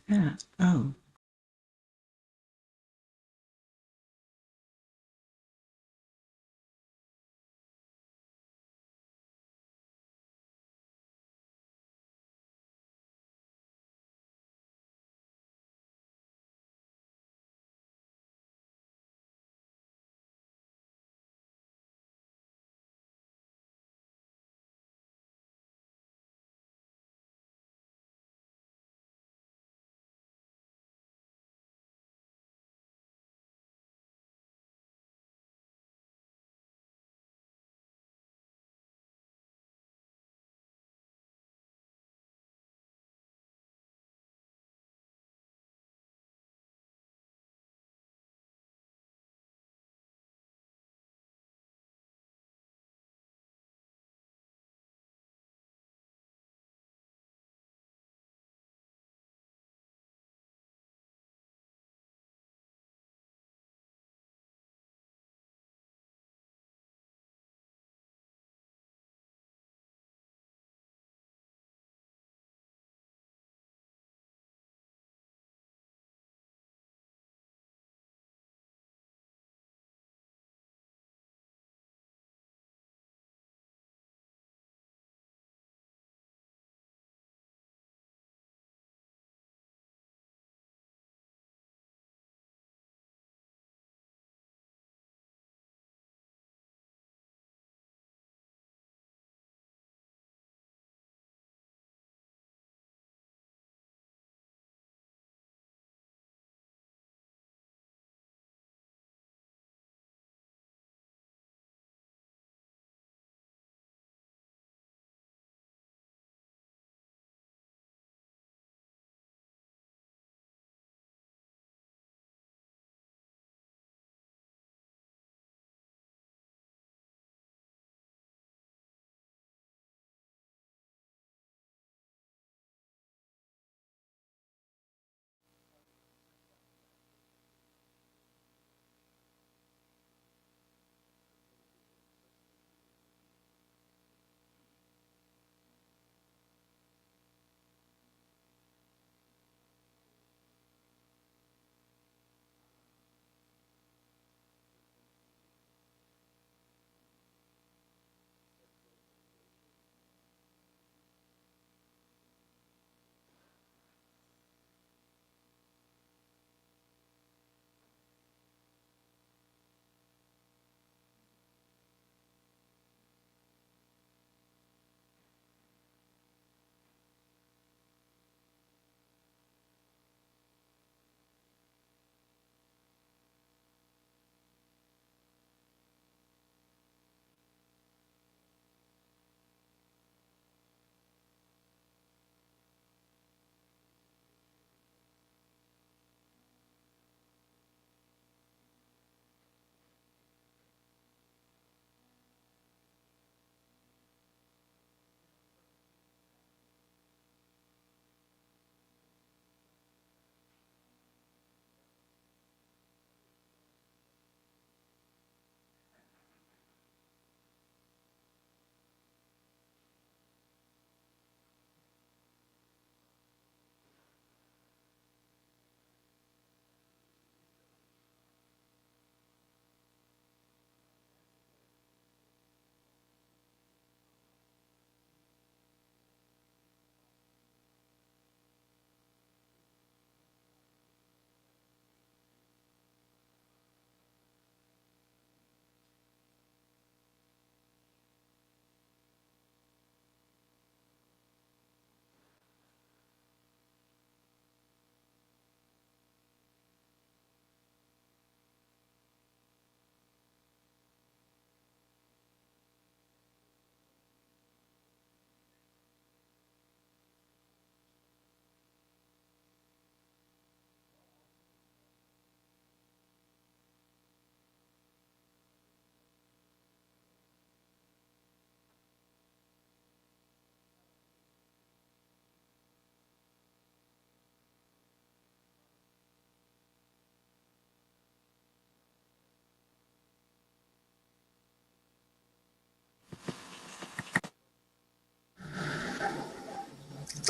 Yeah. Oh.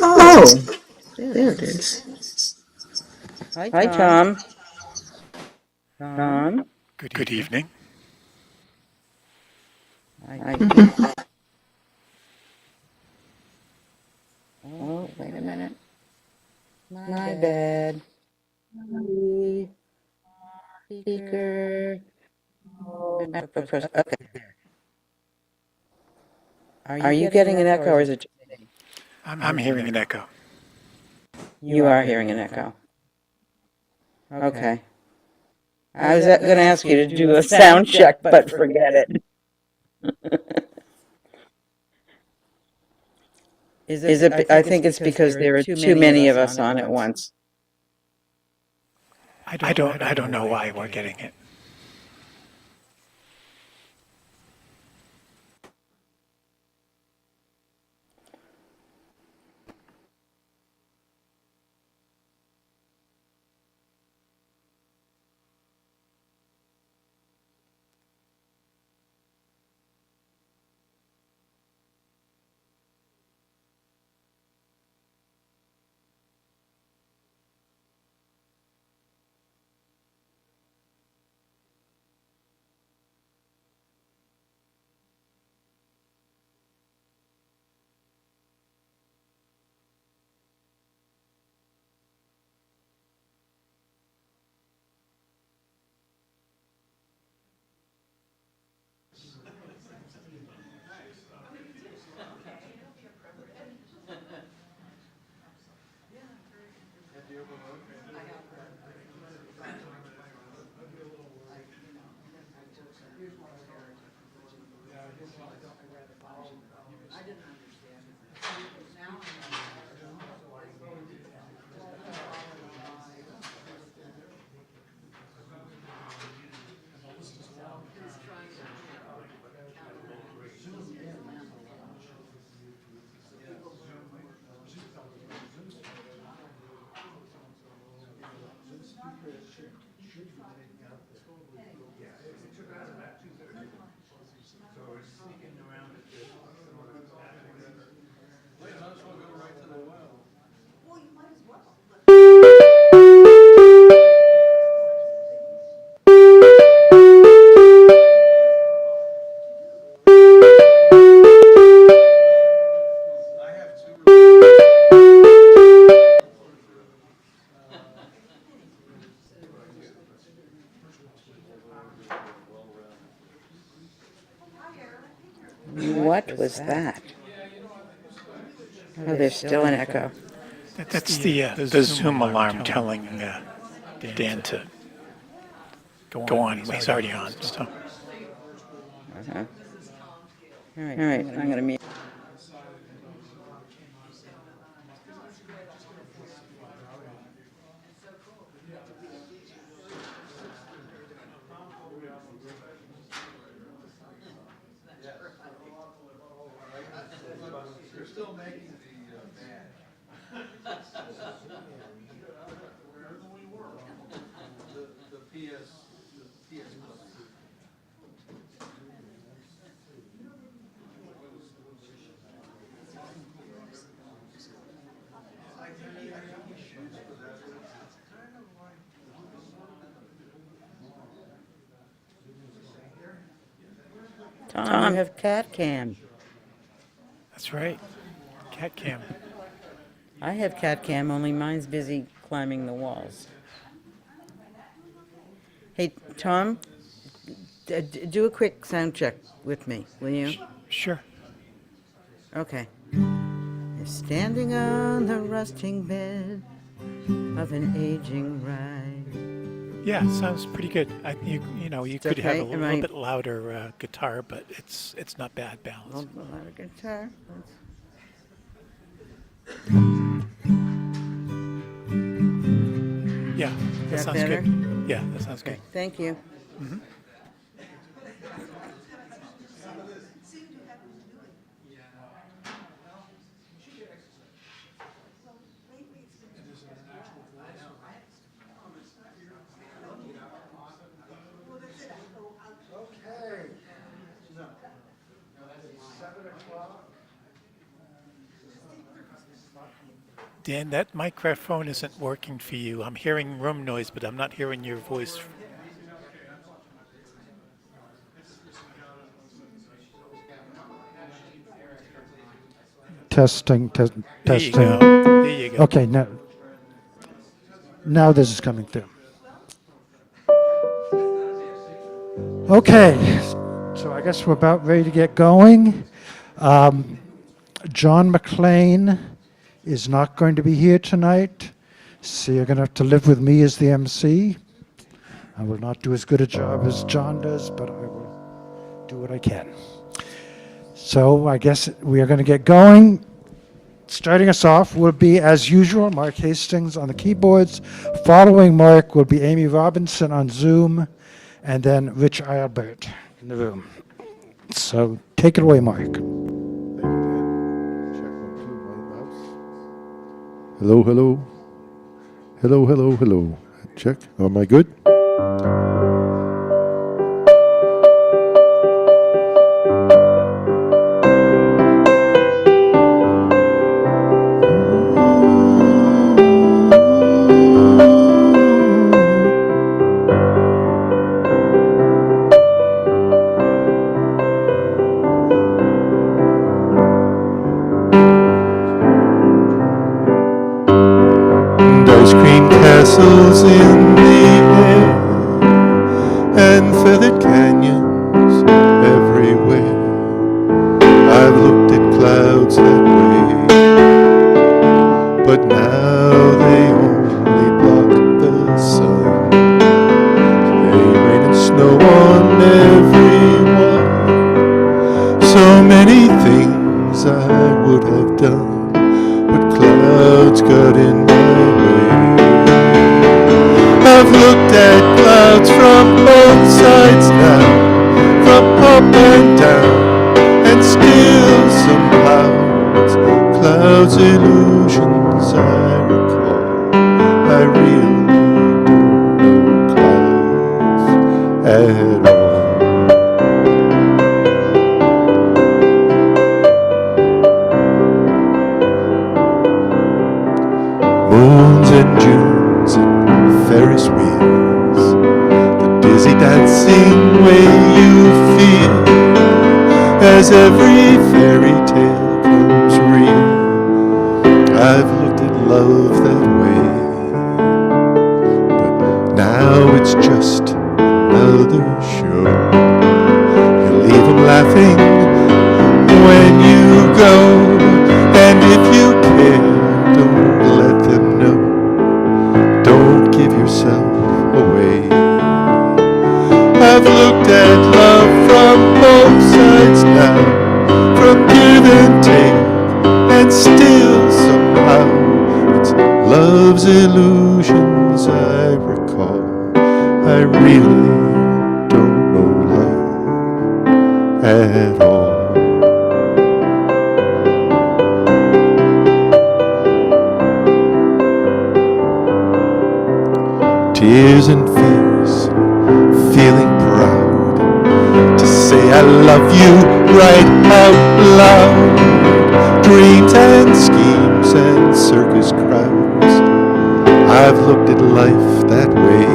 Oh, Oh. there There it it is. is. Hi, Hi, Tom. Tom. Tom. Tom. Good evening. I, oh, wait a minute. My bad. Sorry. Speaker. Oh, okay. Are you getting an echo or is it just me? I'm hearing an echo. You are hearing an echo. Okay. I was going to ask you to do a sound check, but forget it. I think it's because there are too many of us on at once. I don't know why we're getting it. What was that? Oh, there's still an echo. That's the Zoom alarm telling Dan to go on. He's already on. So Uh-huh. All right, I'm going to mute. Tom, you have cat cam. that's right. Cat cam. I have cat cam, only mine's busy climbing the walls. Hey, Tom, do a quick sound check with me, will you? Sure. Okay. You're standing on the rusting bed of an aging ride. Yeah, sounds pretty good. You could have a Okay, little bit louder guitar, but it's not bad balance. A louder guitar. Yeah, that Is that sounds better? good. Yeah, that sounds Okay, good. thank you. Hmm. Dan, that microphone isn't working for you. I'm hearing room noise, but I'm not hearing your voice. Testing, There you testing. go. There you go. Okay, now this is coming through. Okay, so I guess we're about ready to get going. John McLean is not going to be here tonight, so you're going to have to live with me as the MC. I will not do as good a job as John does, but I will do what I can. So I guess we are going to get going. Starting us off will be, as usual, Mark Hastings on the keyboards. Following Mark will be Amy Robinson on Zoom, and then Rich Albert in the room. So take it away, Mark. Hello, hello. Hello, hello, hello. Check. Am I good? Ice cream castles in the air and feathered canyons everywhere. I've looked at clouds that way, but now they only block the sun. They rain and snow on everyone. So many things I would have done, but clouds got in my way. I've looked at clouds from both sides now, from up and down, and still somehow it's clouds' illusions I recall. I really don't know clouds at all. Moons and Junes and Ferris wheels, the dizzy dancing way you feel as every fairy tale comes real. I've looked at love that way, but now it's just another show. You leave them laughing when you go, and if you care, don't let them know. Don't give yourself away. I've looked at love from both sides now, from give and take, and still somehow it's love's illusions I recall. I really don't know love at all. Tears and fears, feeling proud to say I love you right out loud. Dreams and schemes and circus crowds, I've looked at life that way.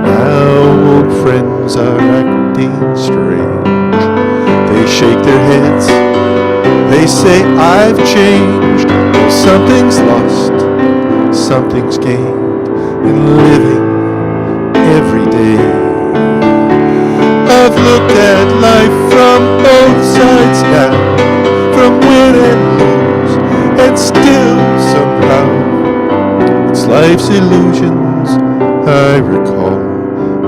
Now old friends are acting strange. They shake their heads, they say I've changed. Well, something's lost, something's gained in living every day. I've looked at life from both sides now, from win and lose, and still somehow it's life's illusions I recall.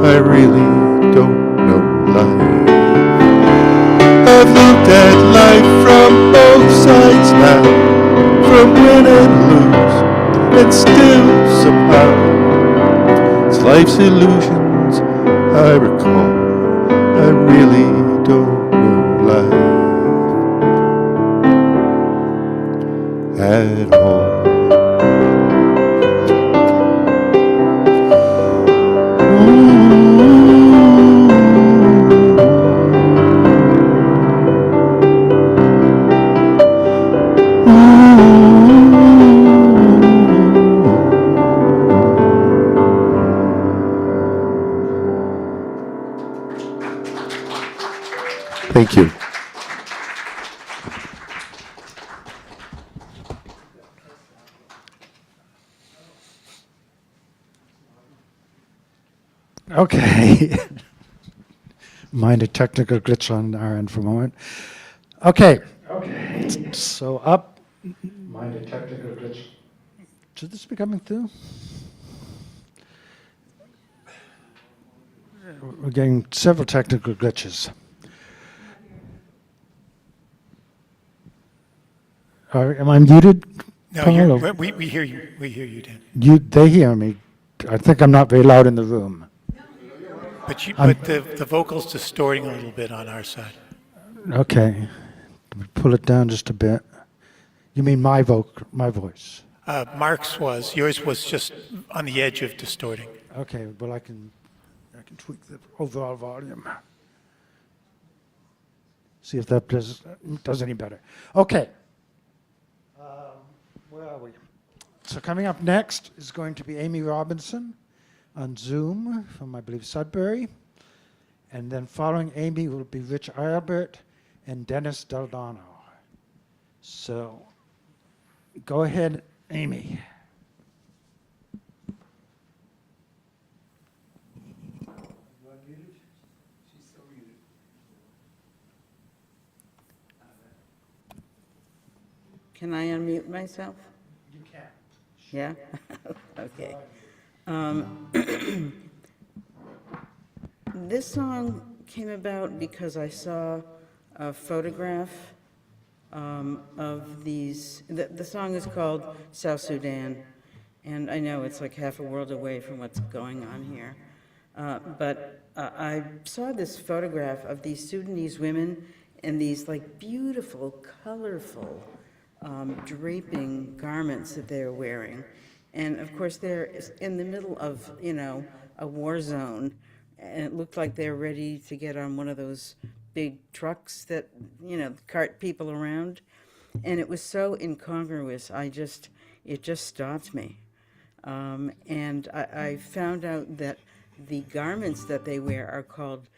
I really don't know life. I've looked at life from both sides now, from win and lose, and still somehow it's life's illusions I recall. I really don't know life at all. Ooh. Thank you. Okay. Mind a technical glitch on our end for a moment. Okay. So up. Mind a technical glitch. Should this be coming through? We're getting several technical glitches. Am I muted? No, Paul, or- we hear you. We hear you, Dan. They hear me. I think I'm not very loud in the room. But the vocal's distorting a little bit on our side. Okay. Pull it down just a bit. You mean my voice? Mark's was. Yours was just on the edge of distorting. Okay. Well, I can tweak the overall volume. See if that does any better. Okay. Where are we? So coming up next is going to be Amy Robinson on Zoom from, I believe, Sudbury. And then following Amy will be Rich Albert and Dennis Daldano. So go ahead, Amy. Can I unmute myself? You can. Yeah? Okay. This song came about because I saw a photograph of these. The song is called South Sudan, and I know it's like half a world away from what's going on here. But I saw this photograph of these Sudanese women in these like beautiful, colorful, draping garments that they're wearing. And of course, they're in the middle of, a war zone. And it looked like they're ready to get on one of those big trucks that, cart people around. And it was so incongruous. It just stopped me. And I found out that the garments that they wear are called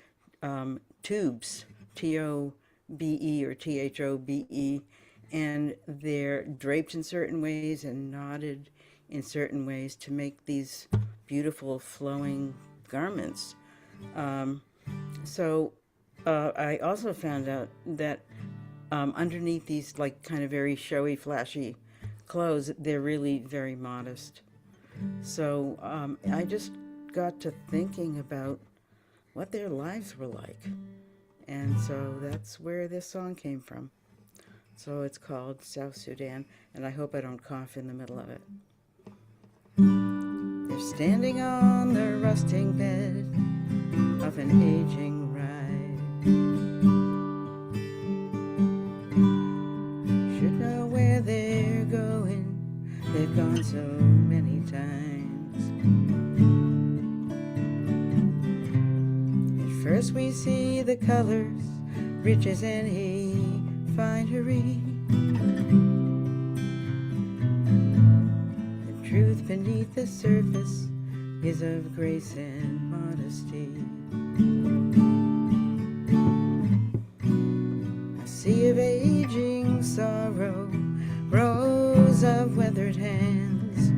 tubes, T-O-B-E or T-H-O-B-E. And they're draped in certain ways and knotted in certain ways to make these beautiful flowing garments. So I also found out that underneath these like kind of very showy, flashy clothes, they're really very modest. So I just got to thinking about what their lives were like. And so that's where this song came from. So it's called South Sudan, and I hope I don't cough in the middle of it. They're standing on the rusting bed of an aging ride. Should know where they're going, they've gone so many times. At first we see the colors, riches and finery. The truth beneath the surface is of grace and modesty. A sea of aging sorrow, rows of weathered hands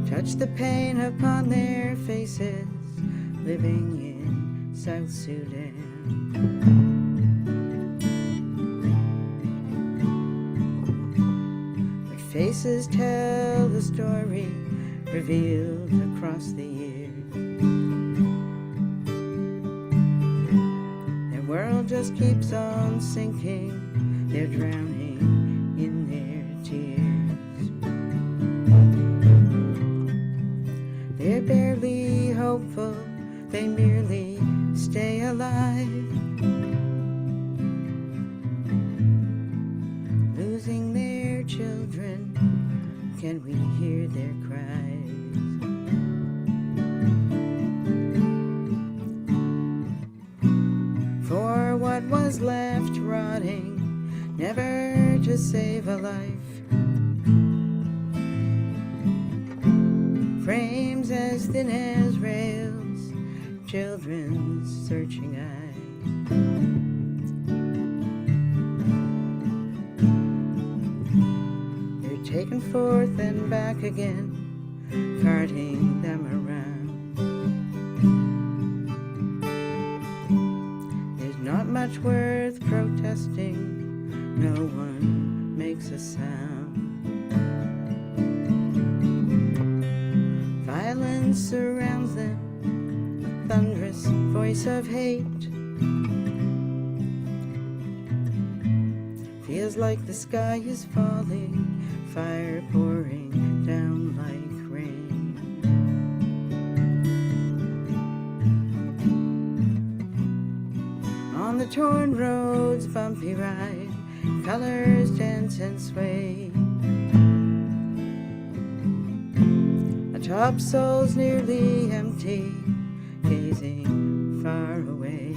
touch the pain upon their faces, living in South Sudan. Their faces tell the story revealed across the years. Their world just keeps on sinking, they're drowning in their tears. They're barely hopeful, they merely stay alive. Losing their children, can we hear their cries? For what was left rotting, never to save a life. Frames as thin as rails, children's searching eyes. They're taken forth and back again, carting them around. There's not much worth protesting, no one makes a sound. Violence surrounds them, a thunderous voice of hate. Feels like the sky is falling, fire pouring down like rain. On the torn roads, bumpy ride, colors dance and sway. Atop souls nearly empty, gazing far away.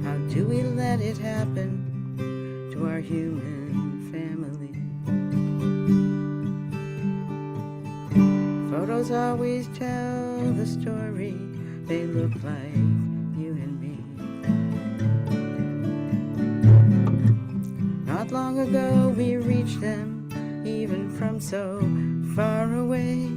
How do we let it happen to our human family? Photos always tell the story, they look like you and me. Not long ago we reached them, even from so far away.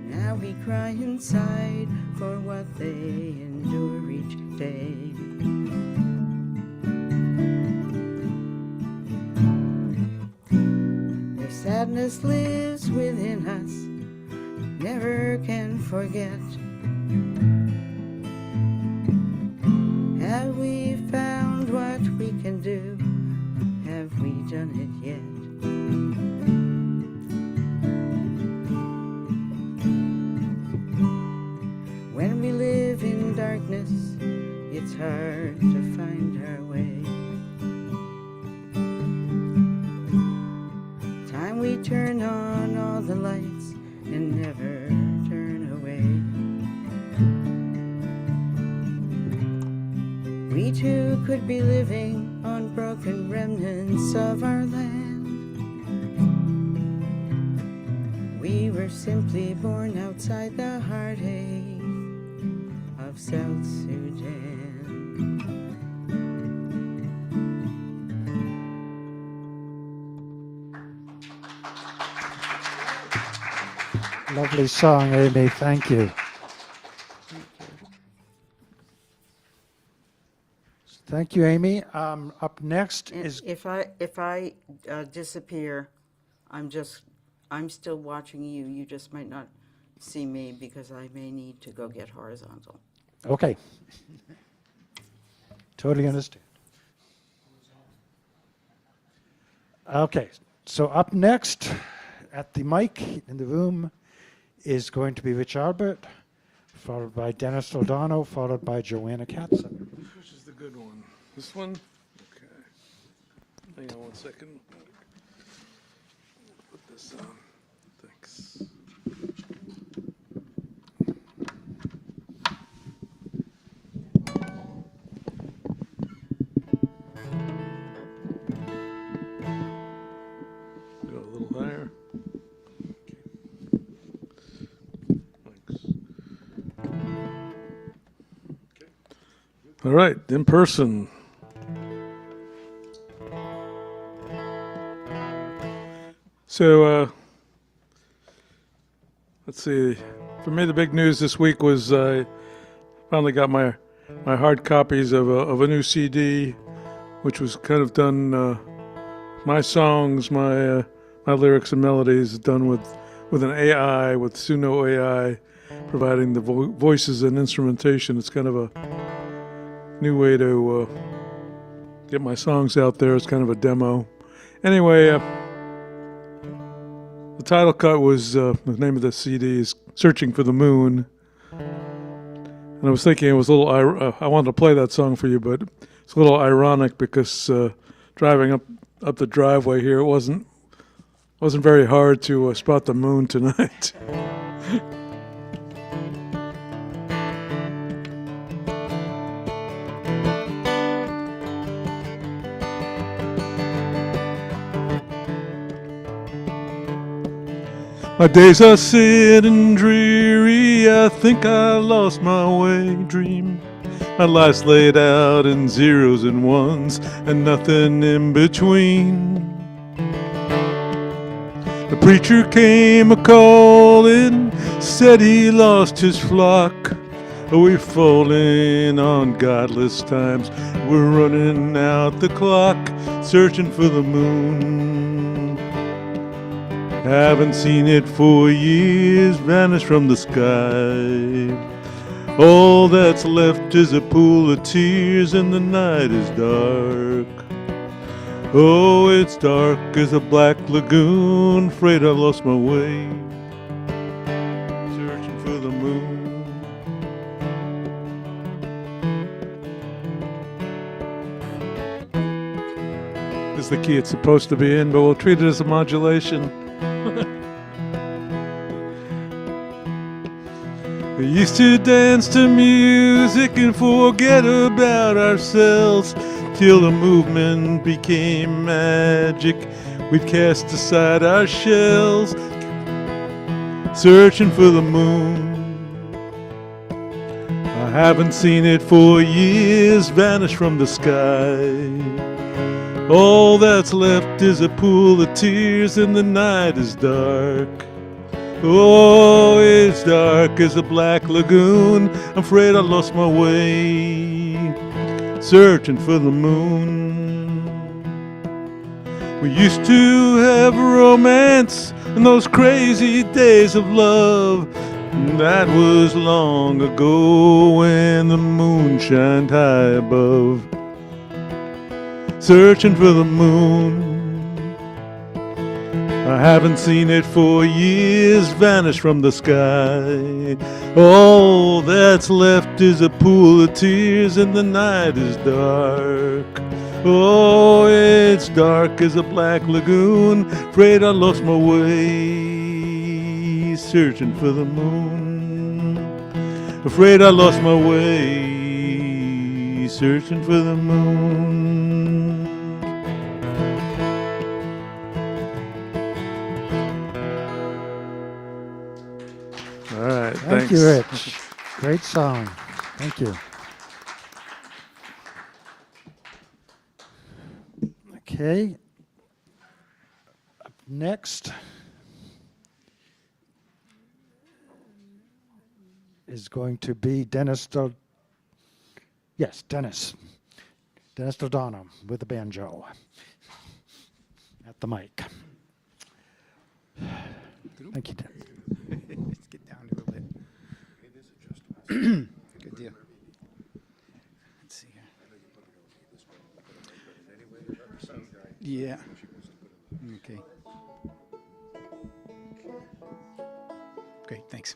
Now we cry inside for what they endure each day. Their sadness lives within us, never can forget. Have we found what we can do? Have we done it yet? When we live in darkness, it's hard to find our way. Time we turn on all the lights and never turn away. We too could be living on broken remnants of our land. We were simply born outside the heartache of South Sudan. Lovely song, Amy. Thank you. Thank you, Amy. Up next And is if I disappear, I'm still watching you. You just might not see me because I may need to go get horizontal. okay. Totally understand. Okay, so up next at the mic in the room is going to be Rich Albert, followed by Dennis Soldano, followed by Joanna Katzen. Which is the good one? This one? Okay. Hang on 1 second. Put this on. Thanks. Go a little higher. Thanks. All right, in person. So, let's see. For me, the big news this week was I finally got my hard copies of a new CD, which was kind of done. My songs, my lyrics and melodies, done with an AI, with Suno AI, providing the voices and instrumentation. It's kind of a new way to get my songs out there. It's kind of a demo. Anyway, the title cut was, the name of the CD is Searching for the Moon. And I was thinking it was a little, I wanted to play that song for you, but it's a little ironic because driving up the driveway here, it wasn't very hard to spot the moon tonight. My days are sad and dreary, I think I lost my way, dream. My life's laid out in zeros and ones and nothing in between. The preacher came a-calling, said he lost his flock. We're falling on godless times, we're running out the clock, searching for the moon. Haven't seen it for years, vanished from the sky. All that's left is a pool of tears and the night is dark. Oh, it's dark as a black lagoon, afraid I've lost my way, searching for the moon. This is the key it's supposed to be in, but we'll treat it as a modulation. We used to dance to music and forget about ourselves till the movement became magic. We'd cast aside our shells, searching for the moon. I haven't seen it for years, vanished from the sky. All that's left is a pool of tears and the night is dark. Oh, it's dark as a black lagoon, I'm afraid I lost my way, searching for the moon. We used to have romance in those crazy days of love. That was long ago when the moon shined high above, searching for the moon. I haven't seen it for years, vanished from the sky. All that's left is a pool of tears and the night is dark. Oh, it's dark as a black lagoon, afraid I lost my way, searching for the moon. Afraid I lost my way, searching for the moon. All right, Thank you, Rich. Great song. Thank you. Okay. Up next is going to be Dennis Dodano with the banjo at the mic. Thank you, Dennis. Let's get down a little bit. Good deal. Let's see here. Yeah. Okay. Great, thanks.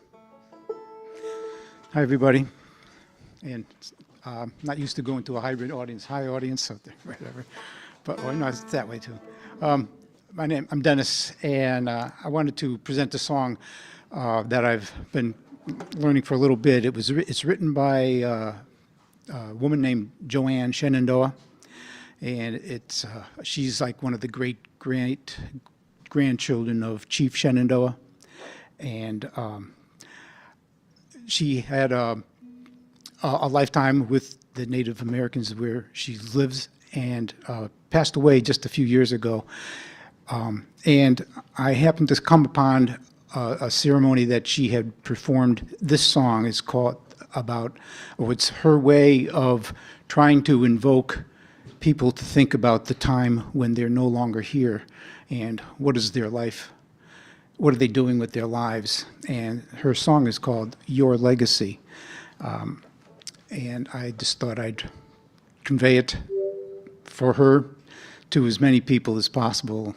Hi, everybody. And not used to going to a hybrid audience, high audience, so whatever. But well, no, it's that way too. I'm Dennis, and I wanted to present a song that I've been learning for a little bit. It's written by a woman named Joanne Shenandoah, and she's like one of the great grandchildren of Chief Shenandoah, and she had a lifetime with the Native Americans where she lives, and passed away just a few years ago. And I happened to come upon a ceremony that she had performed. This song is called it's her way of trying to invoke people to think about the time when they're no longer here and what is their life, what are they doing with their lives. And her song is called Your Legacy. And I just thought I'd convey it for her to as many people as possible,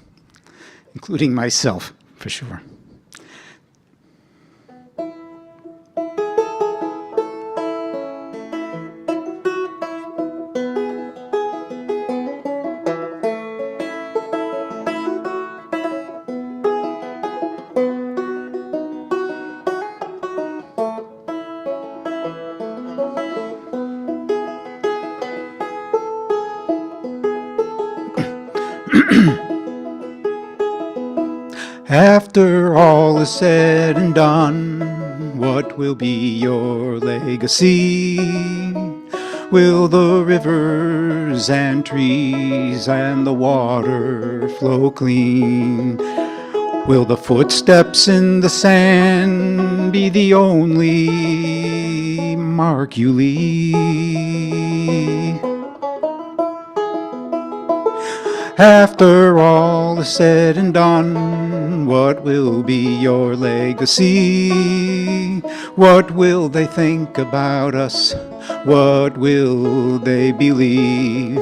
including myself, for sure. After all is said and done, what will be your legacy? Will the rivers and trees and the water flow clean? Will the footsteps in the sand be the only mark you leave? After all is said and done, what will be your legacy? What will they think about us? What will they believe?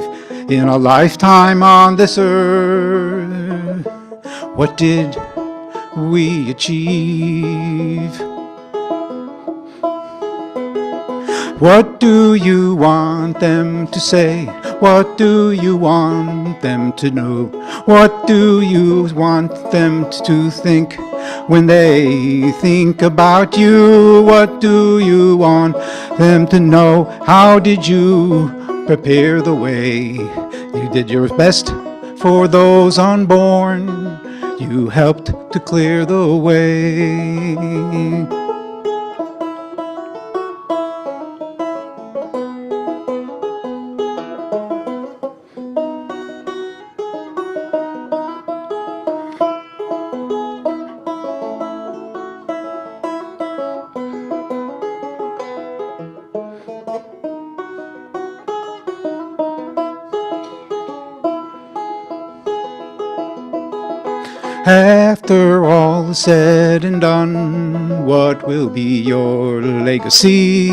In a lifetime on this earth, what did we achieve? What do you want them to say? What do you want them to know? What do you want them to think when they think about you? What do you want them to know? How did you prepare the way? You did your best for those unborn. You helped to clear the way. After all is said and done, what will be your legacy?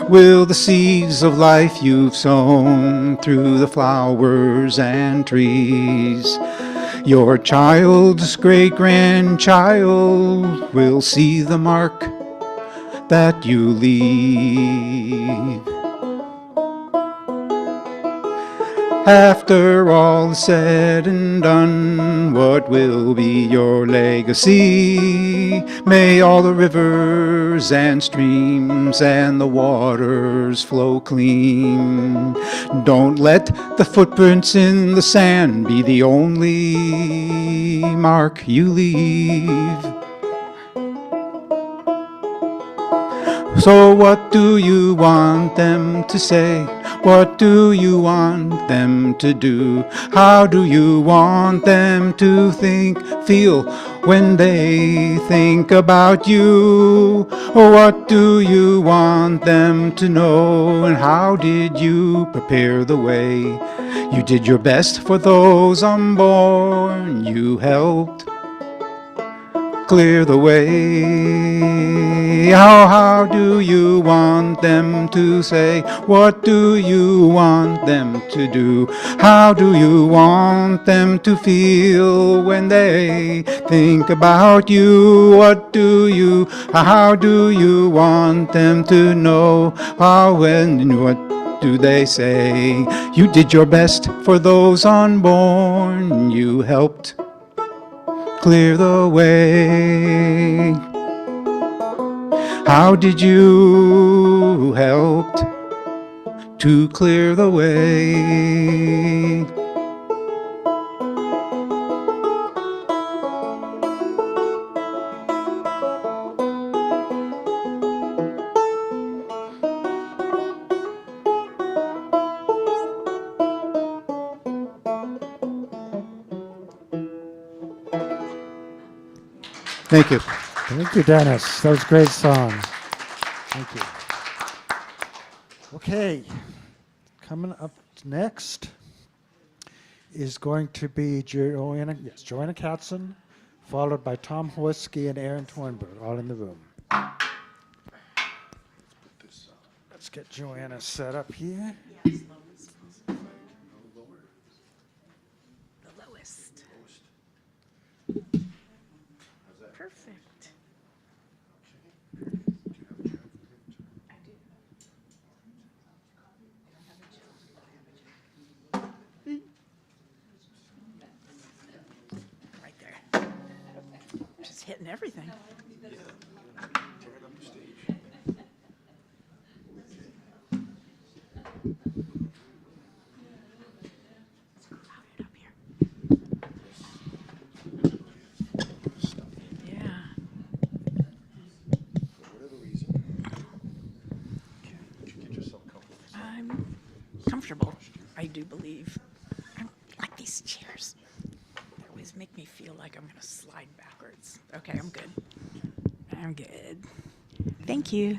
Will the seeds of life you've sown through the flowers and trees, your child's great-grandchild will see the mark that you leave? After all is said and done, what will be your legacy? May all the rivers and streams and the waters flow clean. Don't let the footprints in the sand be the only mark you leave. So what do you want them to say? What do you want them to do? How do you want them to think, feel when they think about you? What do you want them to know? And how did you prepare the way? You did your best for those unborn. You helped clear the way. How do you want them to say? What do you want them to do? How do you want them to feel when they think about you? How do you want them to know? What do they say? You did your best for those unborn. You helped clear the way. How did you help to clear the way? Thank you. Thank you, Dennis. That was a great song. Thank you. Okay, coming up next is going to be Joanna Katzen, followed by Tom Horsky and Aaron Tornberg, all in the room. Let's get Joanna set up here. The lowest. Perfect. Right there. Just hitting everything. Crowded up here. I do believe. I don't like these chairs. They always make me feel like I'm going to slide backwards. Okay, I'm good. I'm good. Thank you.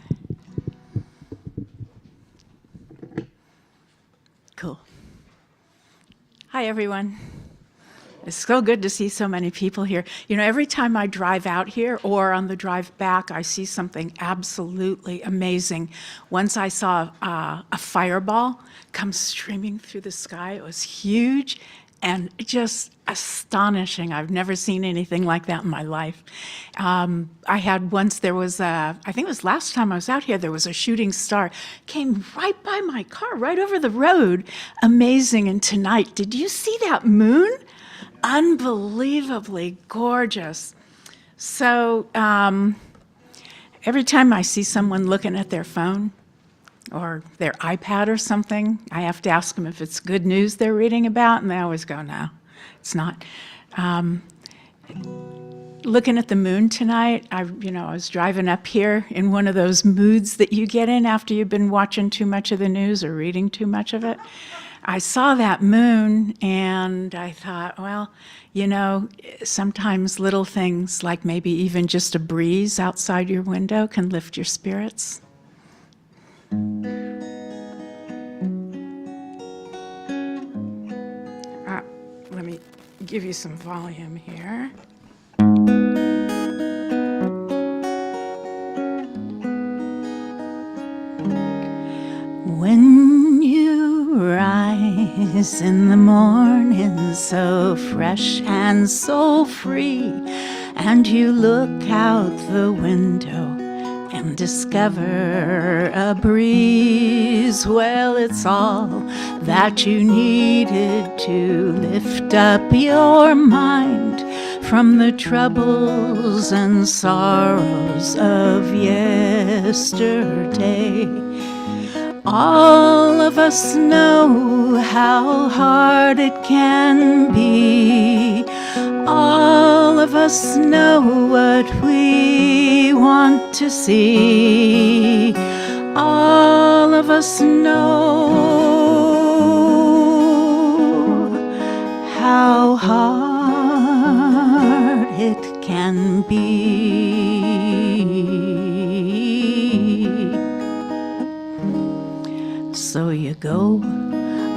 Cool. Hi, everyone. It's so good to see so many people here. You know, every time I drive out here or on the drive back, I see something absolutely amazing. Once I saw a fireball come streaming through the sky. It was huge and just astonishing. I've never seen anything like that in my life. I had once, there was I think it was last time I was out here, there was a shooting star, came right by my car, right over the road. Amazing. And tonight, did you see that moon? Unbelievably gorgeous. So every time I see someone looking at their phone or their iPad or something, I have to ask them if it's good news they're reading about, and they always go, no, it's not. Looking at the moon tonight, I was driving up here in one of those moods that you get in after you've been watching too much of the news or reading too much of it. I saw that moon and I thought, well, sometimes little things like maybe even just a breeze outside your window can lift your spirits. Let me give you some volume here. When you rise in the morning so fresh and so free, and you look out the window and discover a breeze, well, it's all that you needed to lift up your mind from the troubles and sorrows of yesterday. All of us know how hard it can be. All of us know what we want to see. All of us know how hard it can be. So you go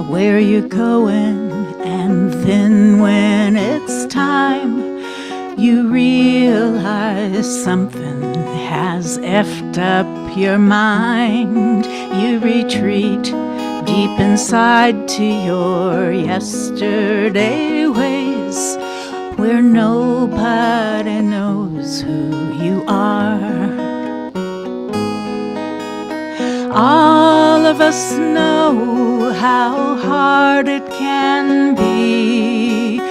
where you're going, and then when it's time, you realize something has effed up your mind. You retreat deep inside to your yesterday ways, where nobody knows who you are. All of us know how hard it can be.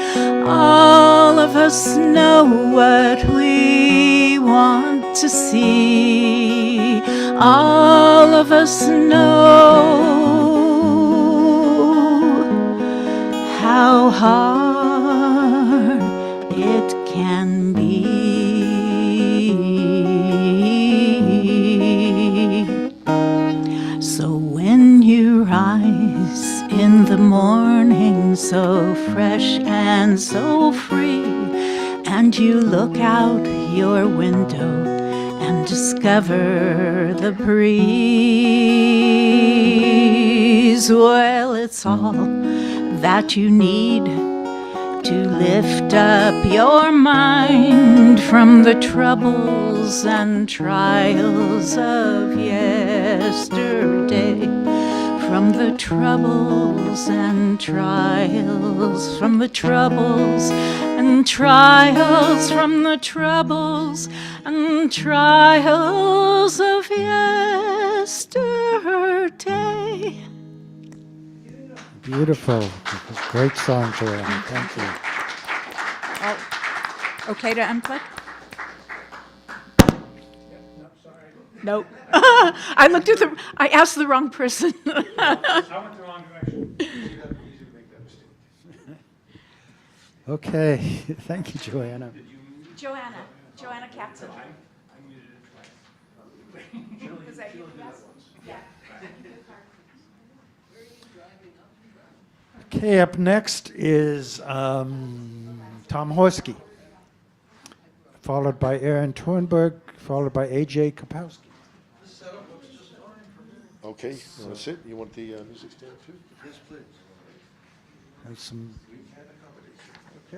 All of us know what we want to see. All of us know how hard it can be. So when you rise in the morning so fresh and so free, and you look out your window and discover the breeze, well, it's all that you need to lift up your mind from the troubles and trials of yesterday. From the troubles and trials, from the troubles and trials, from the troubles and trials of yesterday. Beautiful. Great song, Joanne. Thank you. Okay to unplug? Nope. I asked the wrong person. I went the wrong direction. Okay. Thank you, Joanna. Joanna Katzen. Was that you? Yeah. Okay, up next is Tom Horsky, followed by Aaron Tornberg, followed by A.J. Kapowski. Okay, you want to sit? You want the music stand too? Yes, please. And some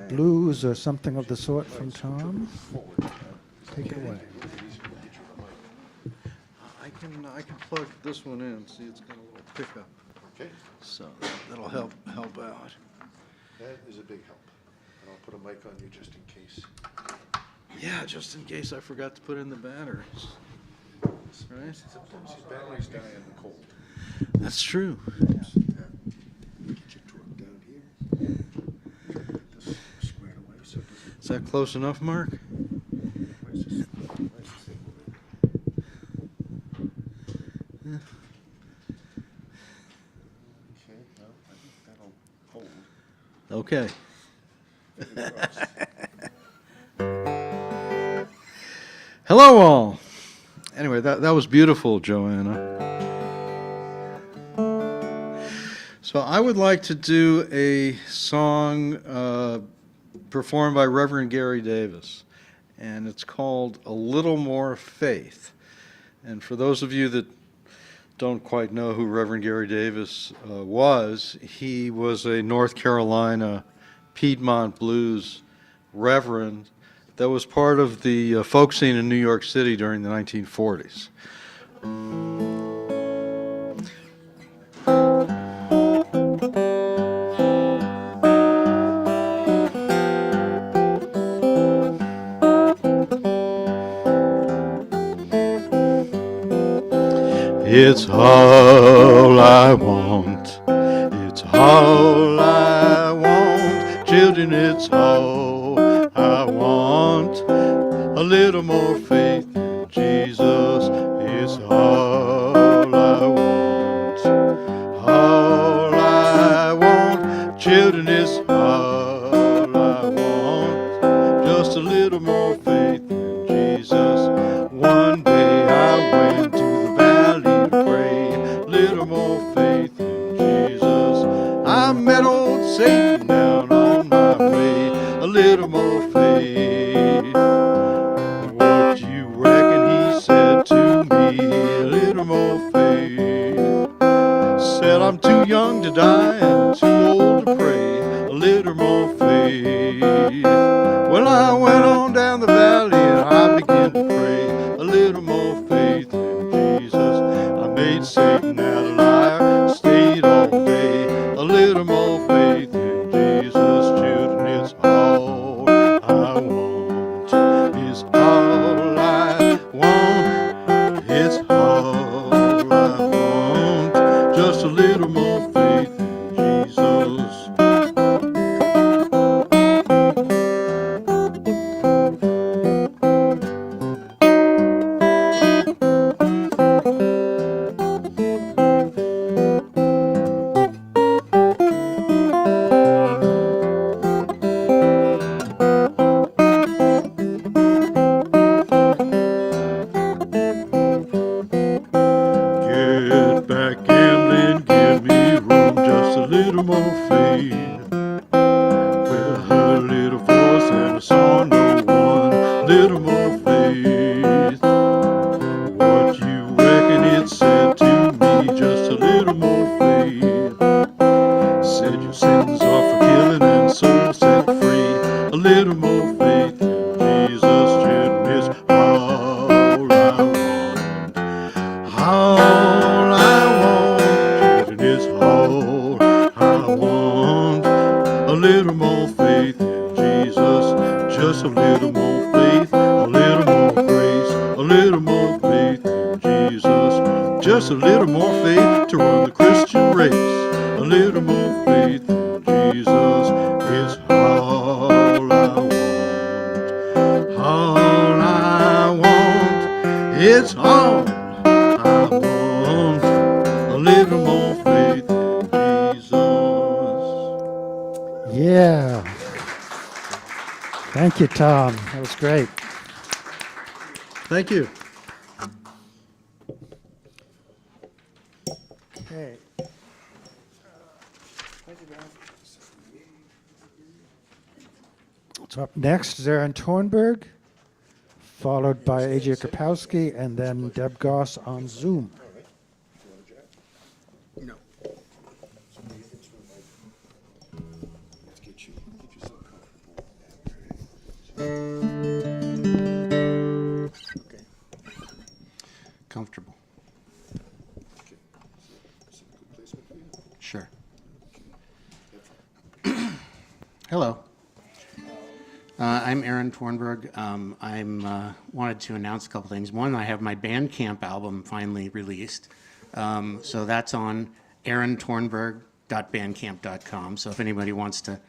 blues or something of the sort from Tom. Take it away. I can plug this one in, see it's got a little pickup, Okay, so that'll help out. that is a big help. And I'll put a mic on you just in case. Yeah, just in case I forgot to put in the batteries. Right? Sometimes these batteries die in the cold. That's true. Get your torque down here. Just squared away so it doesn't. Is that close enough, Mark? Where's this thing? Okay, well, I think that'll hold. Okay. Hello, all. Anyway, that was beautiful, Joanna. So I would like to do a song performed by Reverend Gary Davis, and it's called A Little More Faith. And for those of you that don't quite know who Reverend Gary Davis was, he was a North Carolina Piedmont blues reverend that was part of the folk scene in New York City during the 1940s. It's all I want. It's all I want. Children, it's all I want. A little more faith in Jesus. It's all I want. All I want. Children, it's all I want. Just a little more faith in Jesus. One day I went to the valley to pray. Little more faith in Jesus. I met old Satan down on my way. A little more faith. What you reckon he said to me? A little more faith. Said I'm too young to die and too old to pray. A little more faith. Well, I went on down the valley and I began to pray. A little more faith in Jesus. I made Satan out a liar, stayed all day. A little more faith in Jesus. Children, it's all I want. It's all I want. It's all I want. Just a little more faith in Jesus. Get back gambling, give me room, just a little more faith. Well, heard a little voice and I saw no one. Little more faith. What you reckon it said to me? Just a little more faith. Said your sins are for killing and soul set free. A little more faith in Jesus. Children, is all I want. All I want. Children, is all I want. A little more faith in Jesus. Just a little more faith. A little more grace. A little more faith in Jesus. Just a little more faith to run the Christian race. A little more faith in Jesus is all I want. All I want. It's all I want. A little more faith in Jesus. Yeah. Thank you, Tom. That was great. Thank you. Okay. So up next is Aaron Tornberg, followed by AJ Kapowski, and then Deb Goss on Zoom. Comfortable. Sure. Hello. I'm Aaron Tornberg. I'm wanted to announce a couple things. One, I have my Bandcamp album finally released. So that's on aarontornberg.bandcamp.com. So if anybody wants to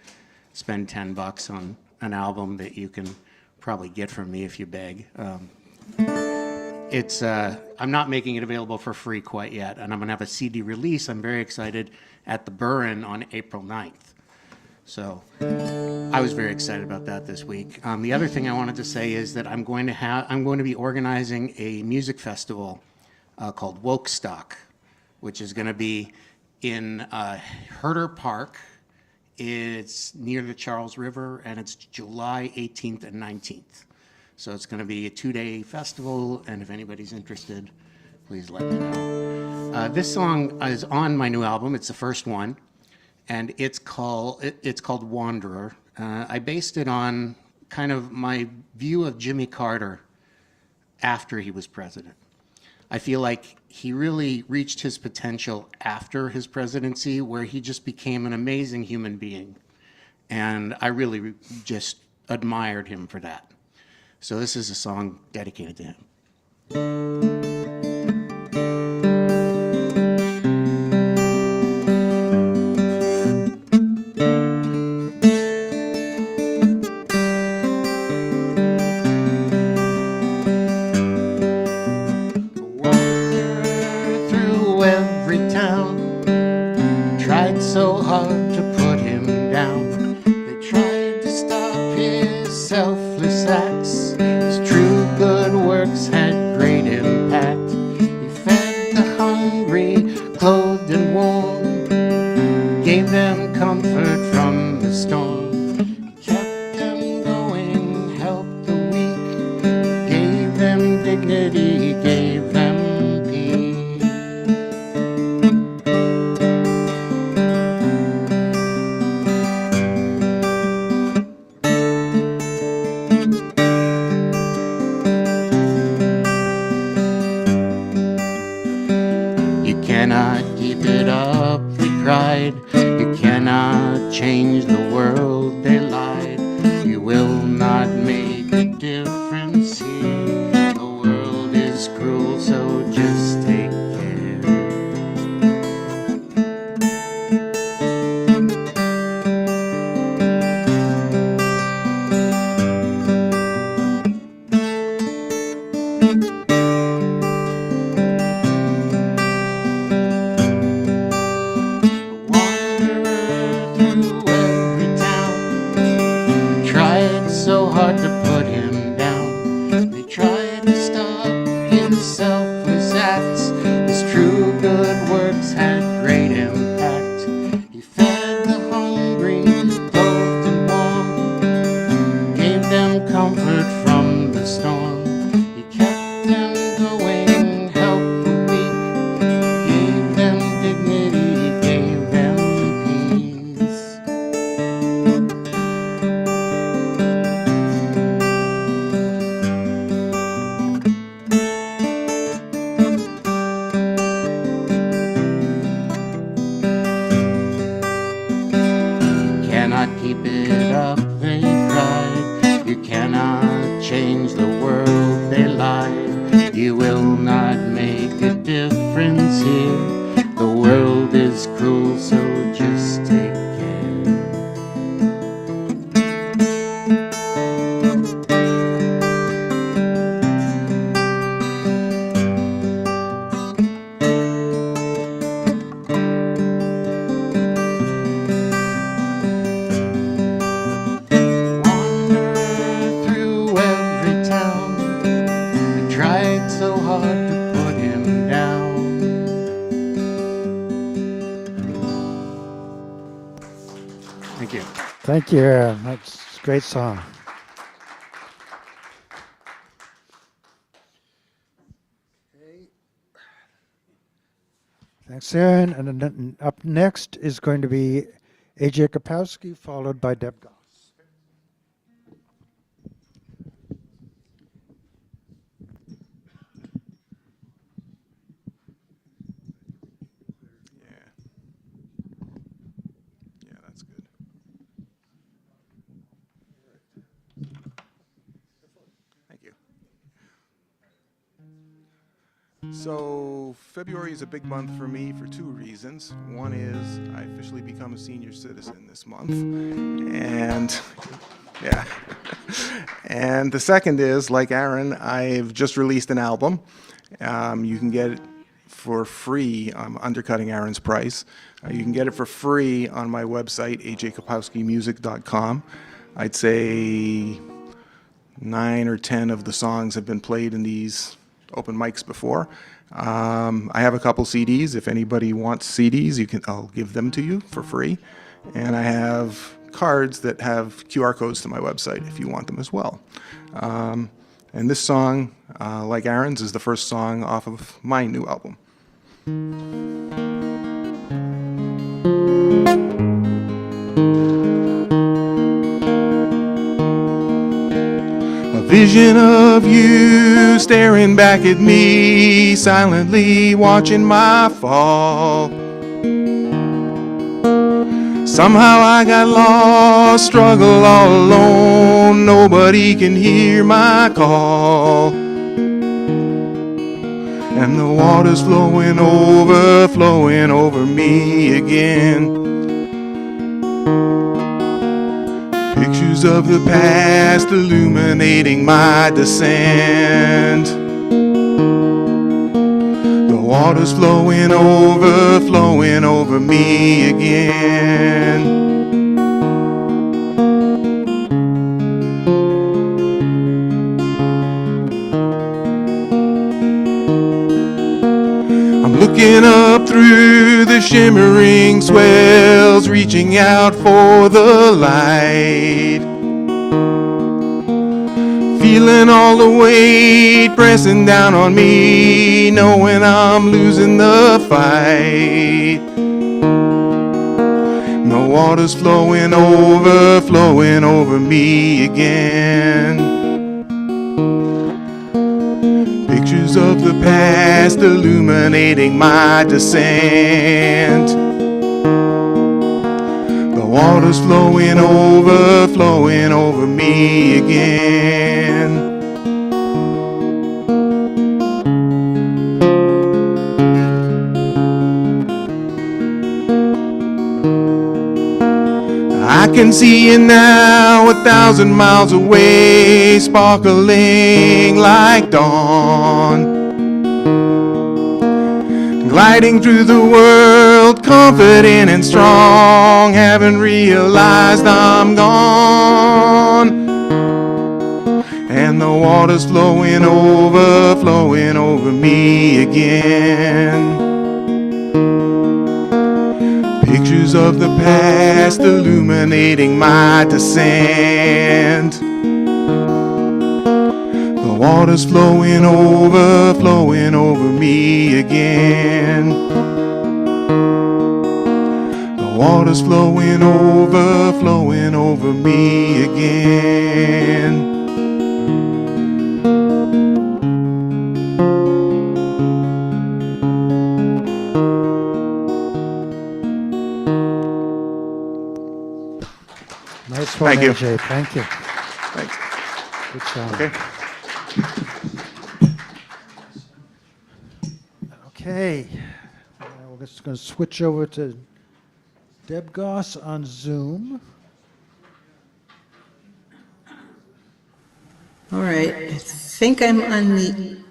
spend $10 on an album that you can probably get from me if you beg. I'm not making it available for free quite yet, and I'm going to have a CD release. I'm very excited at the Burren on April 9th. So I was very excited about that this week. The other thing I wanted to say is that I'm going to be organizing a music festival called Wokestock, which is going to be in Herder Park. It's near the Charles River, and it's July 18th and 19th. So it's going to be a 2-day festival, and if anybody's interested, please let me know. This song is on my new album. It's the first one, and it's called Wanderer. I based it on kind of my view of Jimmy Carter after he was president. I feel like he really reached his potential after his presidency, where he just became an amazing human being. And I really just admired him for that. So this is a song dedicated to him. Through every town, tried so hard to put him down. They tried to stop his selfless acts. His true good works had great impact. He fed the hungry, clothed and warm, gave them comfort from the storm. He kept them going, helped the weak, gave them dignity, gave them peace. You cannot keep it up, they cried. You cannot change the world, they lied. You will not make a difference here. The world is cruel, so just take care. Wanderer through every town, tried so hard to put him down. They tried to stop his selfless acts. His true good works had great impact. He fed the hungry, clothed and warm, gave them comfort from the storm. He kept them going, helped the weak, gave them dignity, gave them peace. Cannot keep it up, they cried. You cannot change the world, they lied. You will not make a difference here. The world is cruel, so just take care. Wanderer through every town, they tried so hard to put him down. Thank you, Aaron. That's a great song. Thanks, Aaron. And then up next is going to be AJ Kapowski, followed by Deb Goss. Yeah, that's good. Thank you. So February is a big month for me for two reasons. One is I officially become a senior citizen this month, and yeah. And the second is, like Aaron, I've just released an album. You can get it for free. I'm undercutting Aaron's price. You can get it for free on my website, ajkapowskimusic.com. I'd say 9 or 10 of the songs have been played in these open mics before. I have a couple CDs. If anybody wants CDs, I'll give them to you for free. And I have cards that have QR codes to my website if you want them as well. And this song, like Aaron's, is the first song off of my new album. A vision of you staring back at me, silently watching my fall. Somehow I got lost, struggle all alone, nobody can hear my call. And the water's flowing over me again. Pictures of the past illuminating my descent. The water's flowing over me again. I'm looking up through the shimmering swells, reaching out for the light. Feeling all the weight pressing down on me, knowing I'm losing the fight. The water's flowing over me again. Pictures of the past illuminating my descent. The water's flowing over me again. I can see you now 1,000 miles away, sparkling like dawn. Gliding through the world, confident and strong, haven't realized I'm gone. And the water's flowing over me again. Pictures of the past illuminating my descent. The water's flowing over me again. The water's flowing over me again. Nice one, Thank you. AJ. Thank you. Thanks. Good song. Okay. Okay. We're just going to switch over to Deb Goss on Zoom. All right, I think I'm unmuted.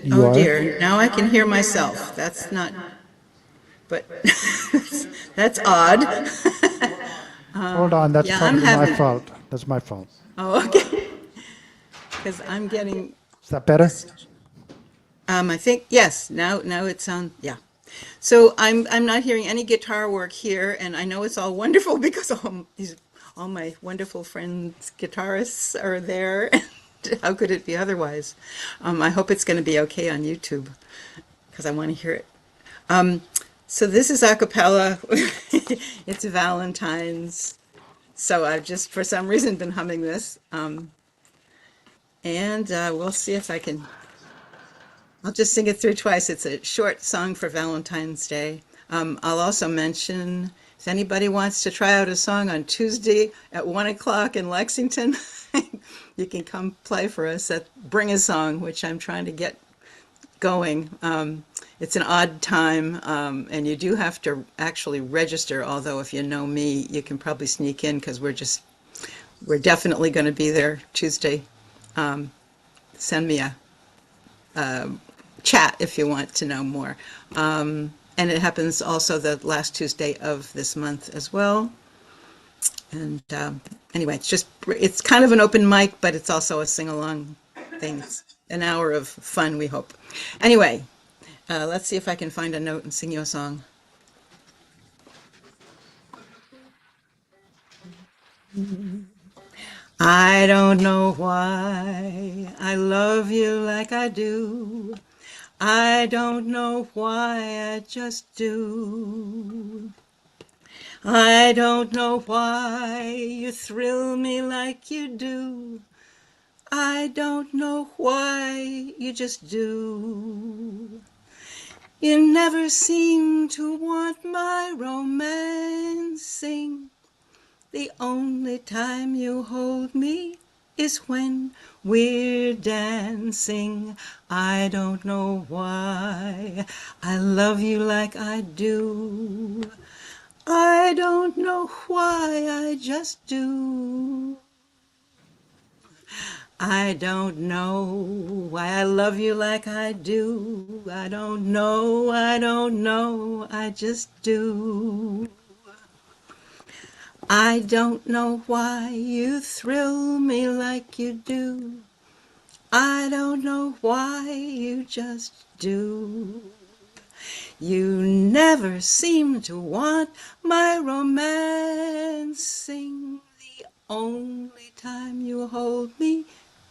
You Oh are? dear, now I can hear myself. That's not, but that's odd. Hold on, that's yeah, I'm probably my having- fault. That's my fault. Oh, okay. Because I'm getting, Is that better? I think, yes, now it sounds, yeah. So I'm not hearing any guitar work here, and I know it's all wonderful because all my wonderful friends guitarists are there. How could it be otherwise? I hope it's going to be okay on YouTube because I want to hear it. So this is a cappella. It's Valentine's. So I've just for some reason been humming this, and we'll see if I can. I'll just sing it through twice. It's a short song for Valentine's Day. I'll also mention if anybody wants to try out a song on Tuesday at 1 o'clock in Lexington, you can come play for us at Bring a Song, which I'm trying to get going. It's an odd time, and you do have to actually register, although if you know me, you can probably sneak in because we're definitely going to be there Tuesday. Send me a chat if you want to know more. And it happens also the last Tuesday of this month as well. And anyway, it's kind of an open mic, but it's also a sing-along thing. It's an hour of fun, we hope. Anyway, let's see if I can find a note and sing you a song. I don't know why I love you like I do. I don't know why, I just do. I don't know why you thrill me like you do. I don't know why, you just do. You never seem to want my romancing. The only time you hold me is when we're dancing. I don't know why I love you like I do. I don't know why, I just do. I don't know why I love you like I do. I don't know, I just do. I don't know why you thrill me like you do. I don't know why, you just do. You never seem to want my romancing. The only time you hold me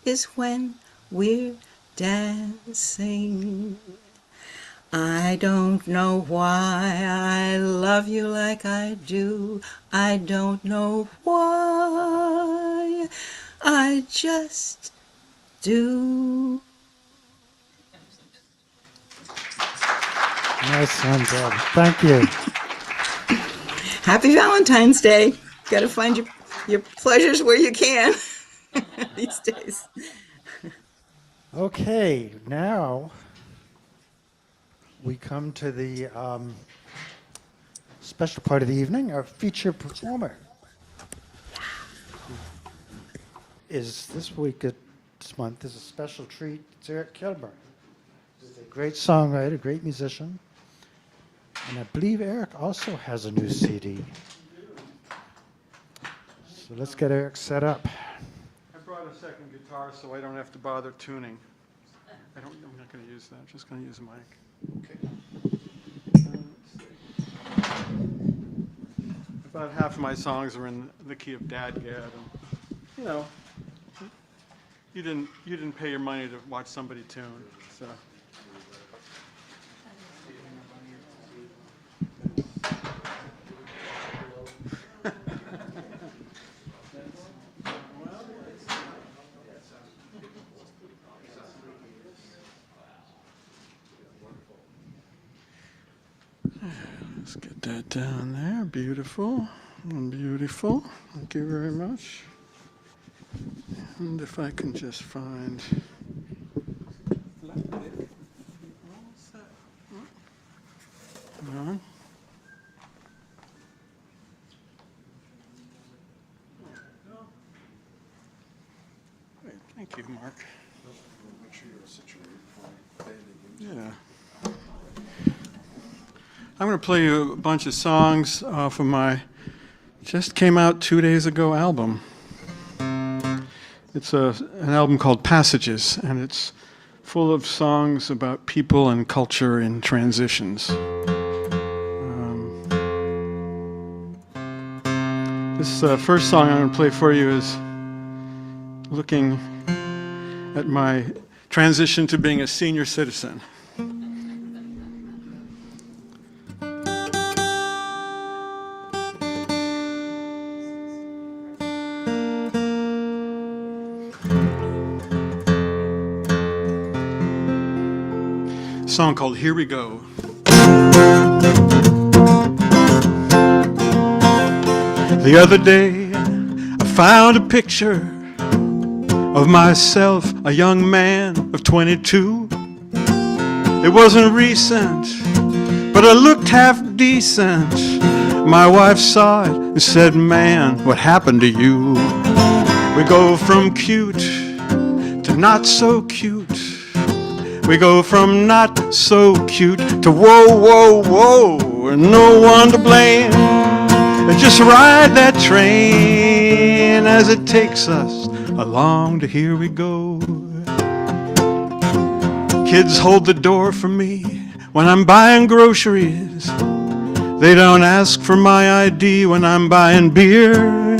is when we're dancing. I don't know why I love you like I do. I don't know why. I just do. Nice one, Deb. Thank you. Happy Valentine's Day. Got to find your pleasures where you can these days. Okay, now we come to the special part of the evening. Our featured performer is this month is a special treat. It's Eric Kilburn. He's a great songwriter, great musician. And I believe Eric also has a new CD. So let's get Eric set up. I brought a second guitar so I don't have to bother tuning. I'm not going to use that. I'm just going to use a mic. Okay. About half of my songs are in the key of Dadgad, and you know, you didn't pay your money to watch somebody tune, so. Let's get that down there. Beautiful. Beautiful. Thank you very much. And if I can just find. No. Great. Thank you, Mark. Make sure you're situated for yeah. I'm going to play you a bunch of songs from my just came out 2 days ago album. It's an album called Passages, and it's full of songs about people and culture in transitions. This first song I'm going to play for you is looking at my transition to being a senior citizen. A song called Here We Go. The other day, I found a picture of myself, a young man of 22. It wasn't recent, but I looked half decent. My wife saw it and said, "Man, what happened to you?" We go from cute to not so cute. We go from not so cute to whoa, whoa, whoa, and no one to blame. Just ride that train as it takes us along to here we go. Kids hold the door for me when I'm buying groceries. They don't ask for my ID when I'm buying beer.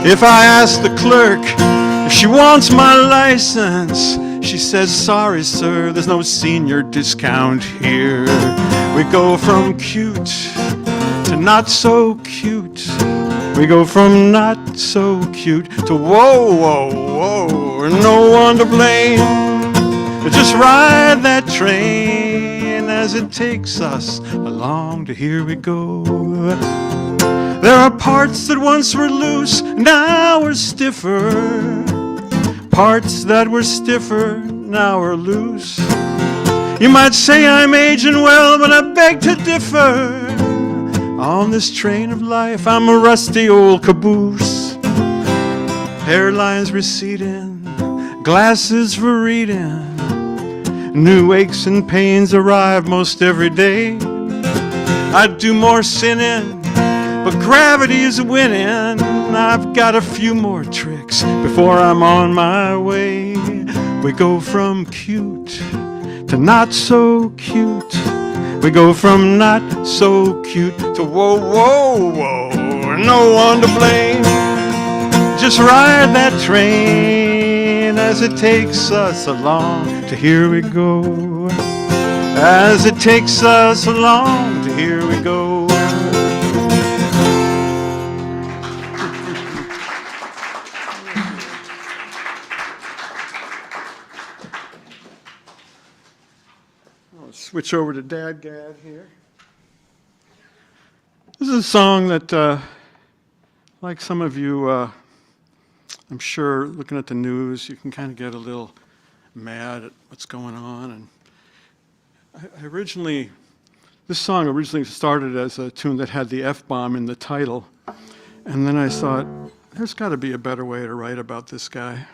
If I ask the clerk if she wants my license, she says, "Sorry, sir, there's no senior discount here." We go from cute to not so cute. We go from not so cute to whoa, whoa, whoa, and no one to blame. Just ride that train as it takes us along to here we go. There are parts that once were loose, now are stiffer. Parts that were stiffer, now are loose. You might say I'm aging well, but I beg to differ. On this train of life, I'm a rusty old caboose. Hairlines receding, glasses for reading. New aches and pains arrive most every day. I do more sinning, but gravity is winning. I've got a few more tricks before I'm on my way. We go from cute to not so cute. We go from not so cute to whoa, whoa, whoa, no one to blame. Just ride that train as it takes us along to here we go. As it takes us along to here we go. Switch over to Dad Gad here. This is a song that, like some of you, I'm sure, looking at the news, you can kind of get a little mad at what's going on. And this song originally started as a tune that had the F-bomb in the title. And then I thought, there's got to be a better way to write about this guy.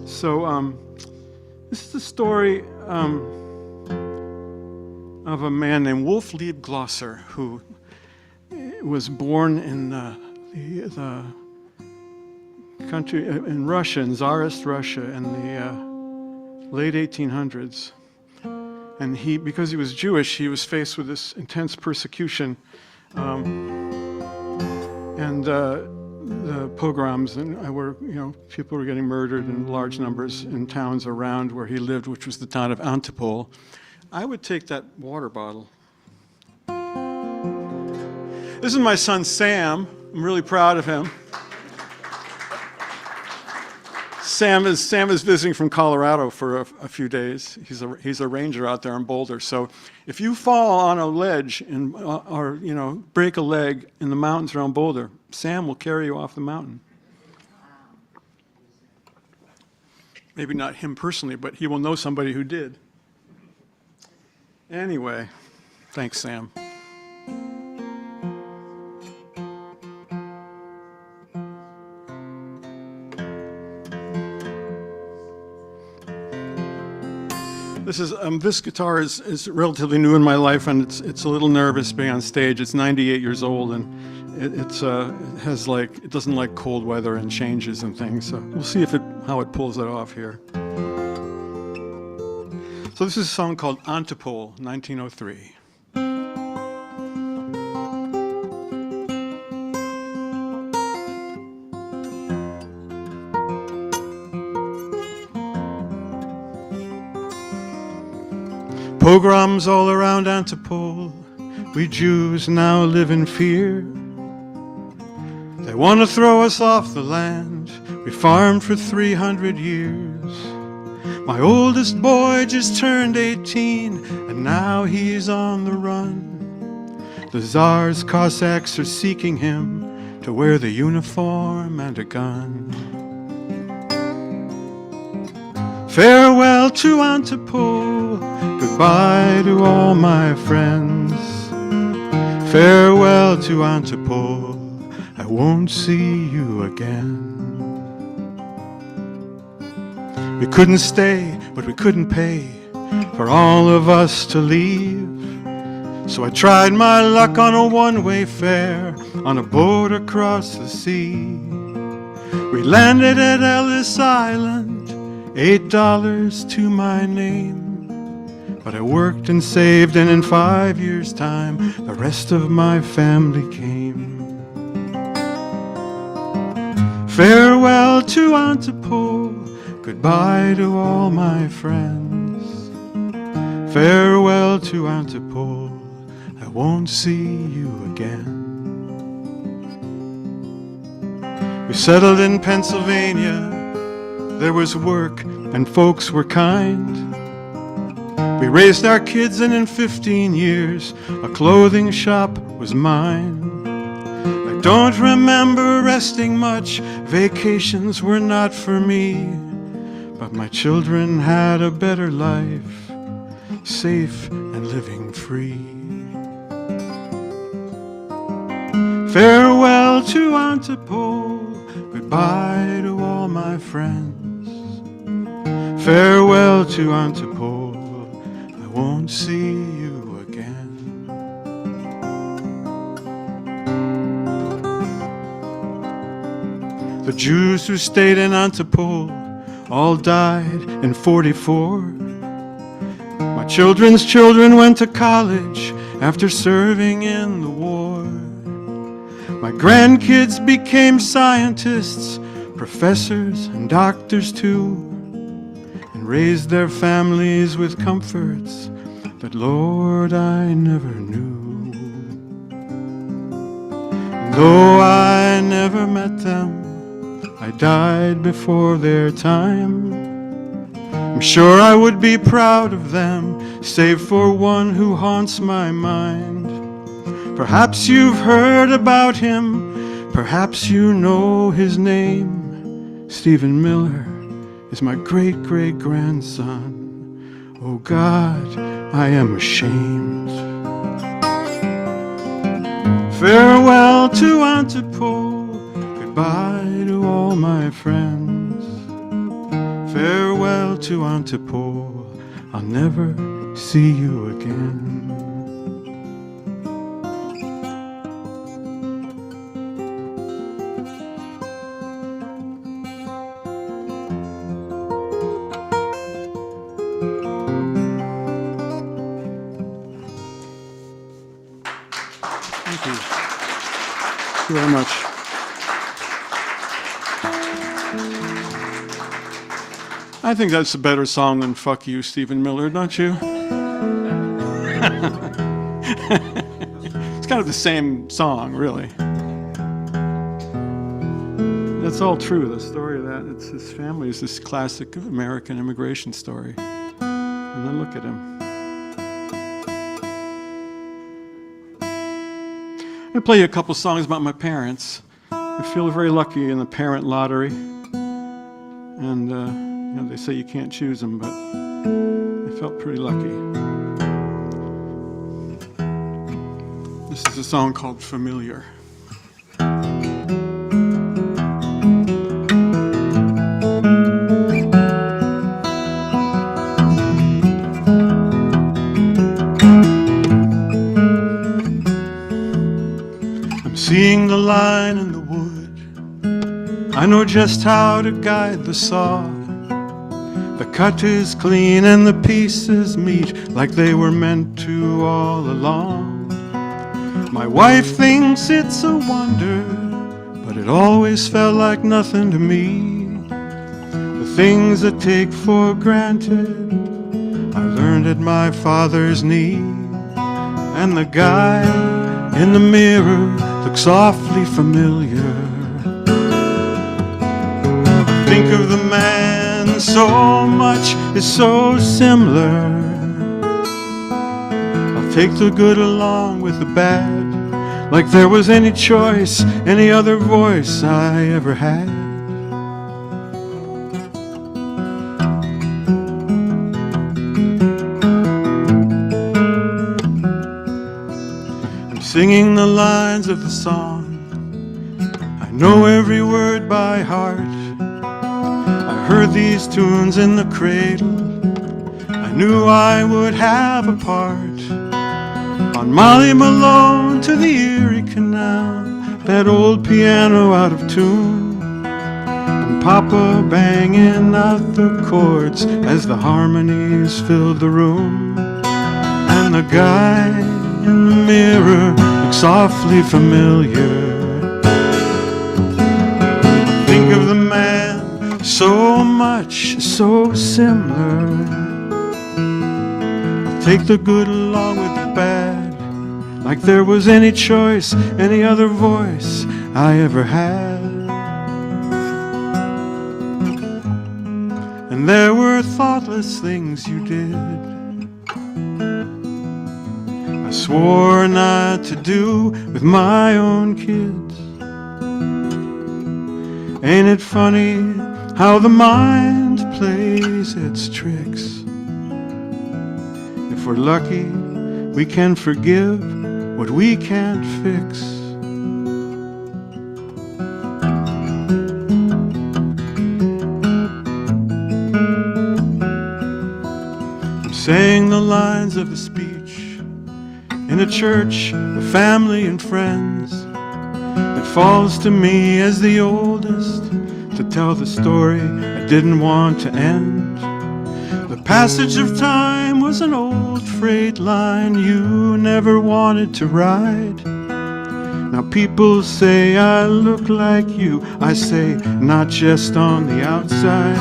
So, this is the story of a man named Wolf Liebglosser, who was born in the country in Russia, in Tsarist Russia, in the late 1800s. And because he was Jewish, he was faced with this intense persecution, and the pogroms, and people were getting murdered in large numbers in towns around where he lived, which was the town of Antipol. I would take that water bottle. This is my son Sam. I'm really proud of him. Sam is visiting from Colorado for a few days. He's a ranger out there in Boulder. So if you fall on a ledge or break a leg in the mountains around Boulder, Sam will carry you off the mountain. Maybe not him personally, but he will know somebody who did. Anyway, thanks, Sam. This guitar is relatively new in my life, and it's a little nervous being on stage. It's 98 years old, and it doesn't like cold weather and changes and things. So we'll see how it pulls it off here. So this is a song called Antipol, 1903. Pogroms all around Antipole, we Jews now live in fear. They want to throw us off the land we farmed for 300 years. My oldest boy just turned 18, and now he's on the run. The Tsar's Cossacks are seeking him to wear the uniform and a gun. Farewell to Antipole, goodbye to all my friends. Farewell to Antipole, I won't see you again. We couldn't stay, but we couldn't pay for all of us to leave. So I tried my luck on a one-way fare on a boat across the sea. We landed at Ellis Island, $8 to my name. But I worked and saved, and in 5 years' time, the rest of my family came. Farewell to Antipole, goodbye to all my friends. Farewell to Antipole, I won't see you again. We settled in Pennsylvania, there was work and folks were kind. We raised our kids, and in 15 years, a clothing shop was mine. I don't remember resting much, vacations were not for me. But my children had a better life, safe and living free. Farewell to Antipole, goodbye to all my friends. Farewell to Antipole, I won't see you again. The Jews who stayed in Antipole all died in 44. My children's children went to college after serving in the war. My grandkids became scientists, professors and doctors too, and raised their families with comforts that, Lord, I never knew. And though I never met them, I died before their time. I'm sure I would be proud of them, save for one who haunts my mind. Perhaps you've heard about him, perhaps you know his name. Stephen Miller is my great-great-grandson. Oh God, I am ashamed. Farewell to Antipole, goodbye to all my friends. Farewell to Antipole, I'll never see you again. Thank you. Thank you very much. I think that's a better song than Fuck You, Stephen Miller, don't you? It's kind of the same song, really. That's all true, the story of that. It's his family is this classic American immigration story. And then look at him. I'm going to play you a couple songs about my parents. I feel very lucky in the parent lottery. And, you know, they say you can't choose them, but I felt pretty lucky. This is a song called Familiar. Seeing the line in the wood, I know just how to guide the saw. The cut is clean and the pieces meet like they were meant to all along. My wife thinks it's a wonder, but it always felt like nothing to me. The things I take for granted I learned at my father's knee. And the guy in the mirror looks awfully familiar. Think of the man, so much is so similar. I'll take the good along with the bad, like there was any choice, any other voice I ever had. I'm singing the lines of the song. I know every word by heart. I heard these tunes in the cradle. I knew I would have a part. On Molly Malone to the Erie Canal, that old piano out of tune, and Papa banging out the chords as the harmonies filled the room. And the guy in the mirror looks awfully familiar. Think of the man, so much, so similar. I'll take the good along with the bad, like there was any choice, any other voice I ever had. And there were thoughtless things you did I swore not to do with my own kids. Ain't it funny how the mind plays its tricks? If we're lucky, we can forgive what we can't fix. I'm saying the lines of a speech in a church of family and friends. It falls to me as the oldest to tell the story I didn't want to end. The passage of time was an old freight line you never wanted to ride. Now people say I look like you. I say not just on the outside,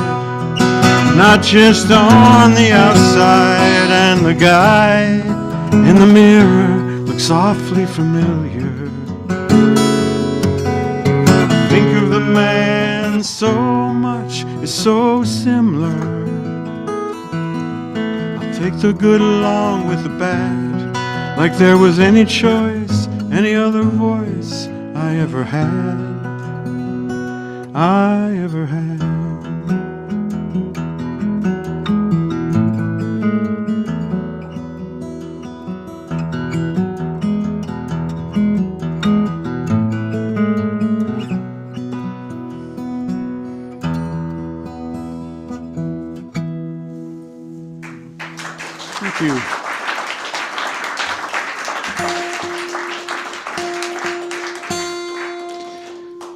not just on the outside. And the guy in the mirror looks awfully familiar. Think of the man, so much is so similar. Take the good along with the bad, like there was any choice, any other voice I ever had. I ever had. Thank you.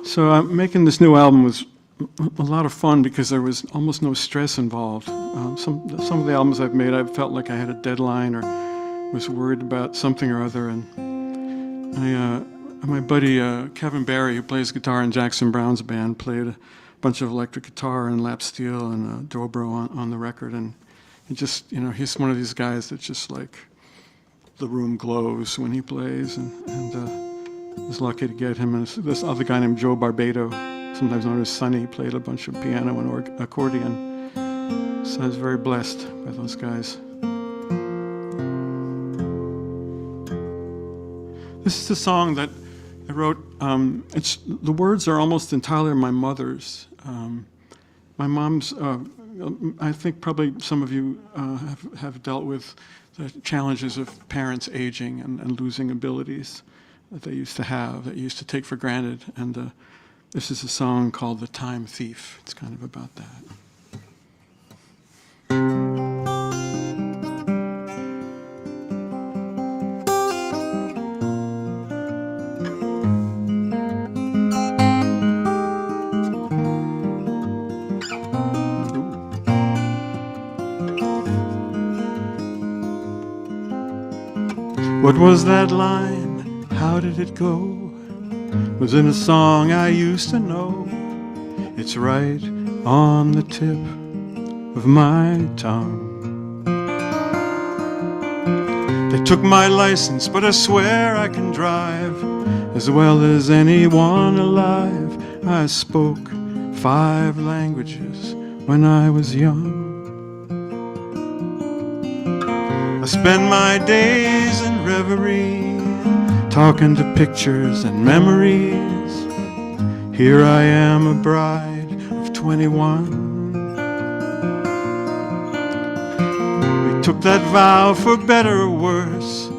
So making this new album was a lot of fun because there was almost no stress involved. Some of the albums I've made, I felt like I had a deadline or was worried about something or other. And my buddy Kevin Barry, who plays guitar in Jackson Brown's band, played a bunch of electric guitar and lap steel and dobro on the record. And he just, he's one of these guys that just like the room glows when he plays. And I was lucky to get him. And this other guy named Joe Barbado, sometimes known as Sonny, played a bunch of piano and accordion. So I was very blessed by those guys. This is a song that I wrote. The words are almost entirely my mother's. My mom's, I think probably some of you have dealt with the challenges of parents aging and losing abilities that they used to have, that you used to take for granted. And this is a song called The Time Thief. It's kind of about that. What was that line? How did it go? Was in a song I used to know. It's right on the tip of my tongue. They took my license, but I swear I can drive as well as anyone alive. I spoke 5 languages when I was young. I spend my days in reverie, talking to pictures and memories. Here I am, a bride of 21. We took that vow for better or worse.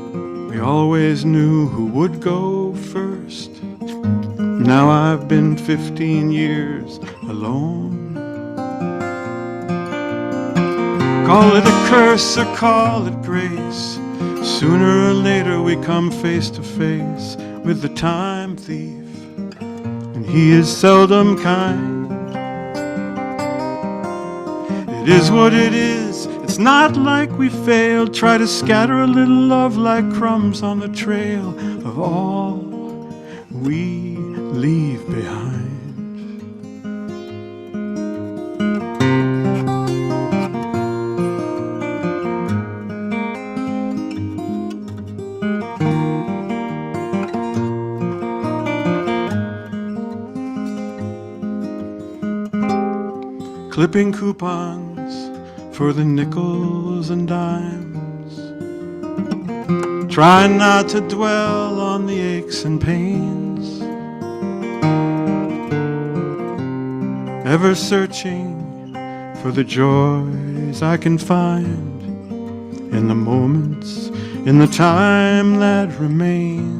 We always knew who would go first. Now I've been 15 years alone. Call it a curse or call it grace. Sooner or later we come face to face with the time thief, and he is seldom kind. It is what it is, it's not like we failed. Try to scatter a little love like crumbs on the trail of all we leave behind. Clipping coupons for the nickels and dimes, trying not to dwell on the aches and pains, ever searching for the joys I can find in the moments, in the time that remains.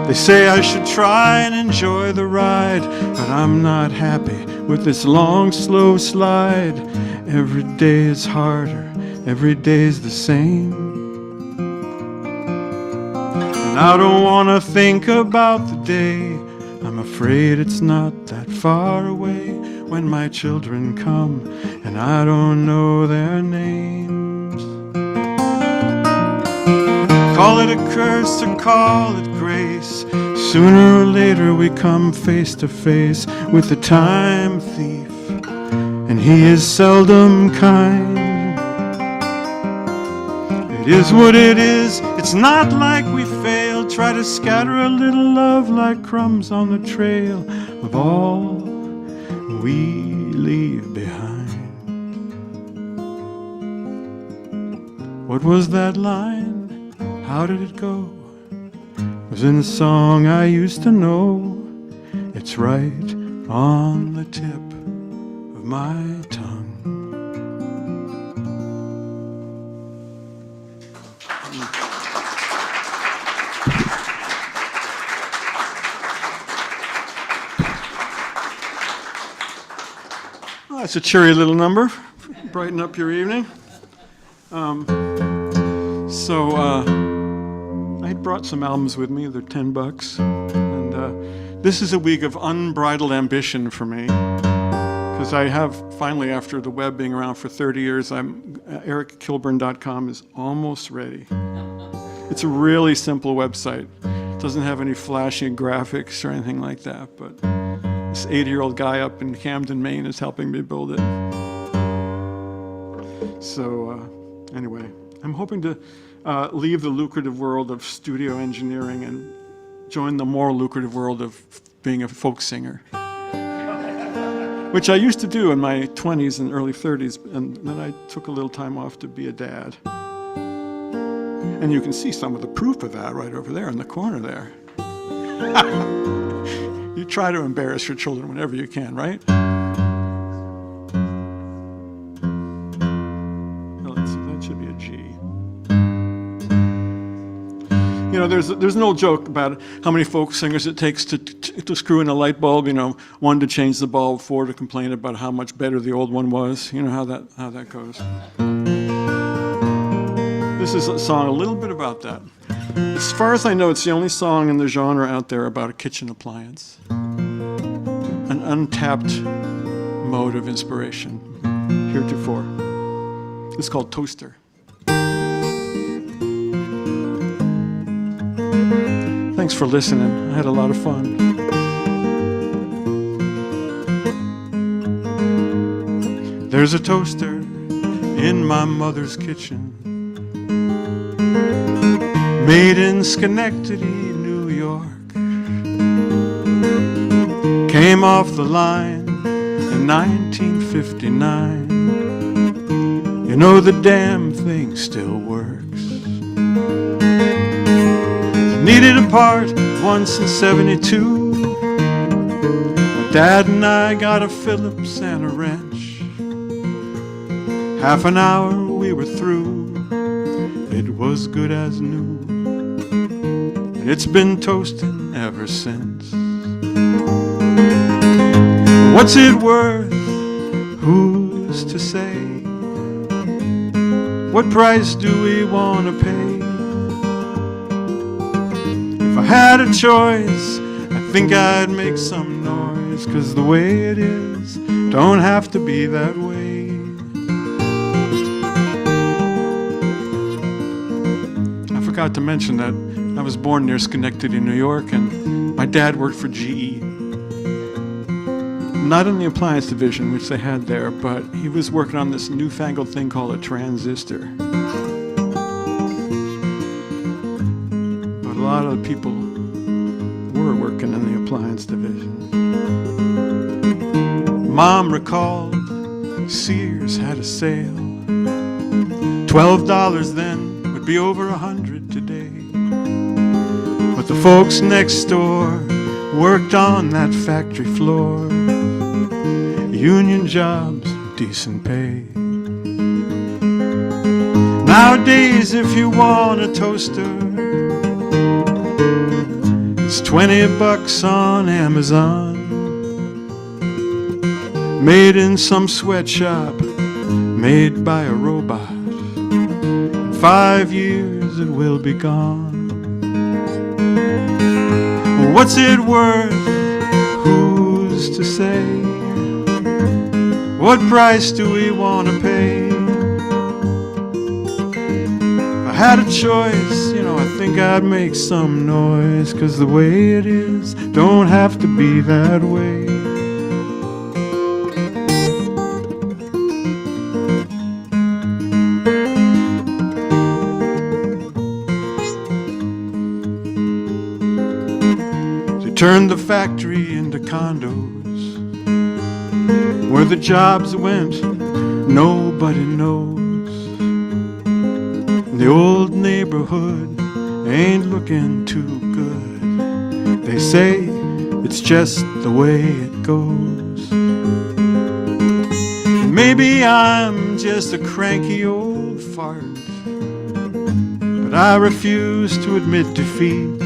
They say I should try and enjoy the ride, but I'm not happy with this long, slow slide. Every day is harder, every day's the same. And I don't want to think about the day. I'm afraid it's not that far away when my children come and I don't know their names. Call it a curse or call it grace. Sooner or later we come face to face with the time thief, and he is seldom kind. It is what it is, it's not like we failed. Try to scatter a little love like crumbs on the trail of all we leave behind. What was that line? How did it go? It was in a song I used to know. It's right on the tip of my tongue. Oh, that's a cheery little number. Brighten up your evening. I brought some albums with me. They're $10, and this is a week of unbridled ambition for me, because I have finally, after the web being around for 30 years, EricKilburn.com is almost ready. It's a really simple website. It doesn't have any flashy graphics or anything like that, but this 80-year-old guy up in Camden, Maine is helping me build it. So anyway, I'm hoping to leave the lucrative world of studio engineering and join the more lucrative world of being a folk singer, which I used to do in my 20s and early 30s, and then I took a little time off to be a dad. And you can see some of the proof of that right over there in the corner there. You try to embarrass your children whenever you can, right? Let's see, that should be a G. You know, there's an old joke about how many folk singers it takes to screw in a light bulb. You know, 1 to change the bulb, 4 to complain about how much better the old one was. You know how that goes. This is a song a little bit about that. As far as I know, it's the only song in the genre out there about a kitchen appliance, an untapped mode of inspiration heretofore. It's called Toaster. Thanks for listening. I had a lot of fun. There's a toaster in my mother's kitchen. Made in Schenectady, New York. Came off the line in 1959. You know the damn thing still works. Needed a part once in 72. My dad and I got a Phillips and a wrench. Half an hour we were through. It was good as new. And it's been toasting ever since. What's it worth? Who's to say? What price do we want to pay? If I had a choice, I think I'd make some noise, 'cause the way it is don't have to be that way. I forgot to mention that I was born near Schenectady, New York, and my dad worked for GE. Not in the appliance division, which they had there, but he was working on this newfangled thing called a transistor. But a lot of the people were working in the appliance division. Mom recalled Sears had a sale. $12 then would be over $100 today. But the folks next door worked on that factory floor. Union jobs, decent pay. Nowadays, if you want a toaster, it's $20 on Amazon. Made in some sweatshop, made by a robot. In 5 years it will be gone. What's it worth? Who's to say? What price do we want to pay? If I had a choice, I think I'd make some noise, 'cause the way it is don't have to be that way. They turned the factory into condos. Where the jobs went, nobody knows. The old neighborhood ain't looking too good. They say it's just the way it goes. Maybe I'm just a cranky old fart, but I refuse to admit defeat.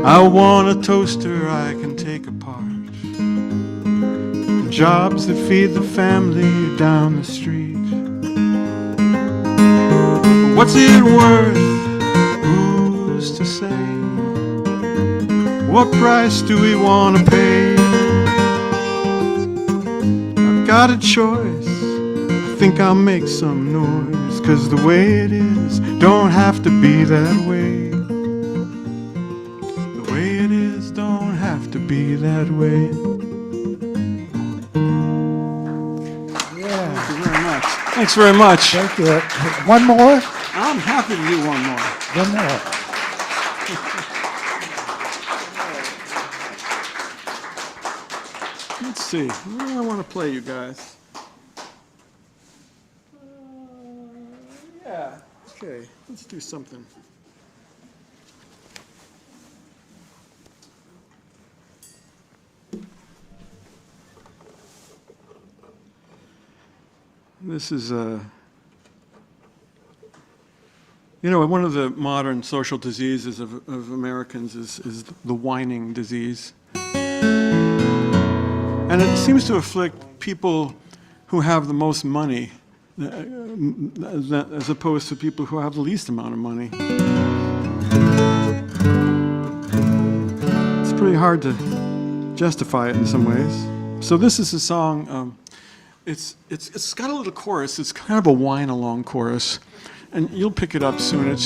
I want a toaster I can take apart. Jobs that feed the family down the street. What's it worth? Who's to say? What price do we want to pay? I've got a choice. I think I'll make some noise, 'cause the way it is don't have to be that way. The way it is don't have to be that way. Thanks very much. Thank you. One more? I'm happy to do one more. One more. Let's see. What do I want to play, you guys? Yeah. Okay. Let's do something. This is one of the modern social diseases of Americans is the whining disease. And it seems to afflict people who have the most money as opposed to people who have the least amount of money. It's pretty hard to justify it in some ways. So this is a song. It's got a little chorus. It's kind of a whine-along chorus, and you'll pick it up soon. It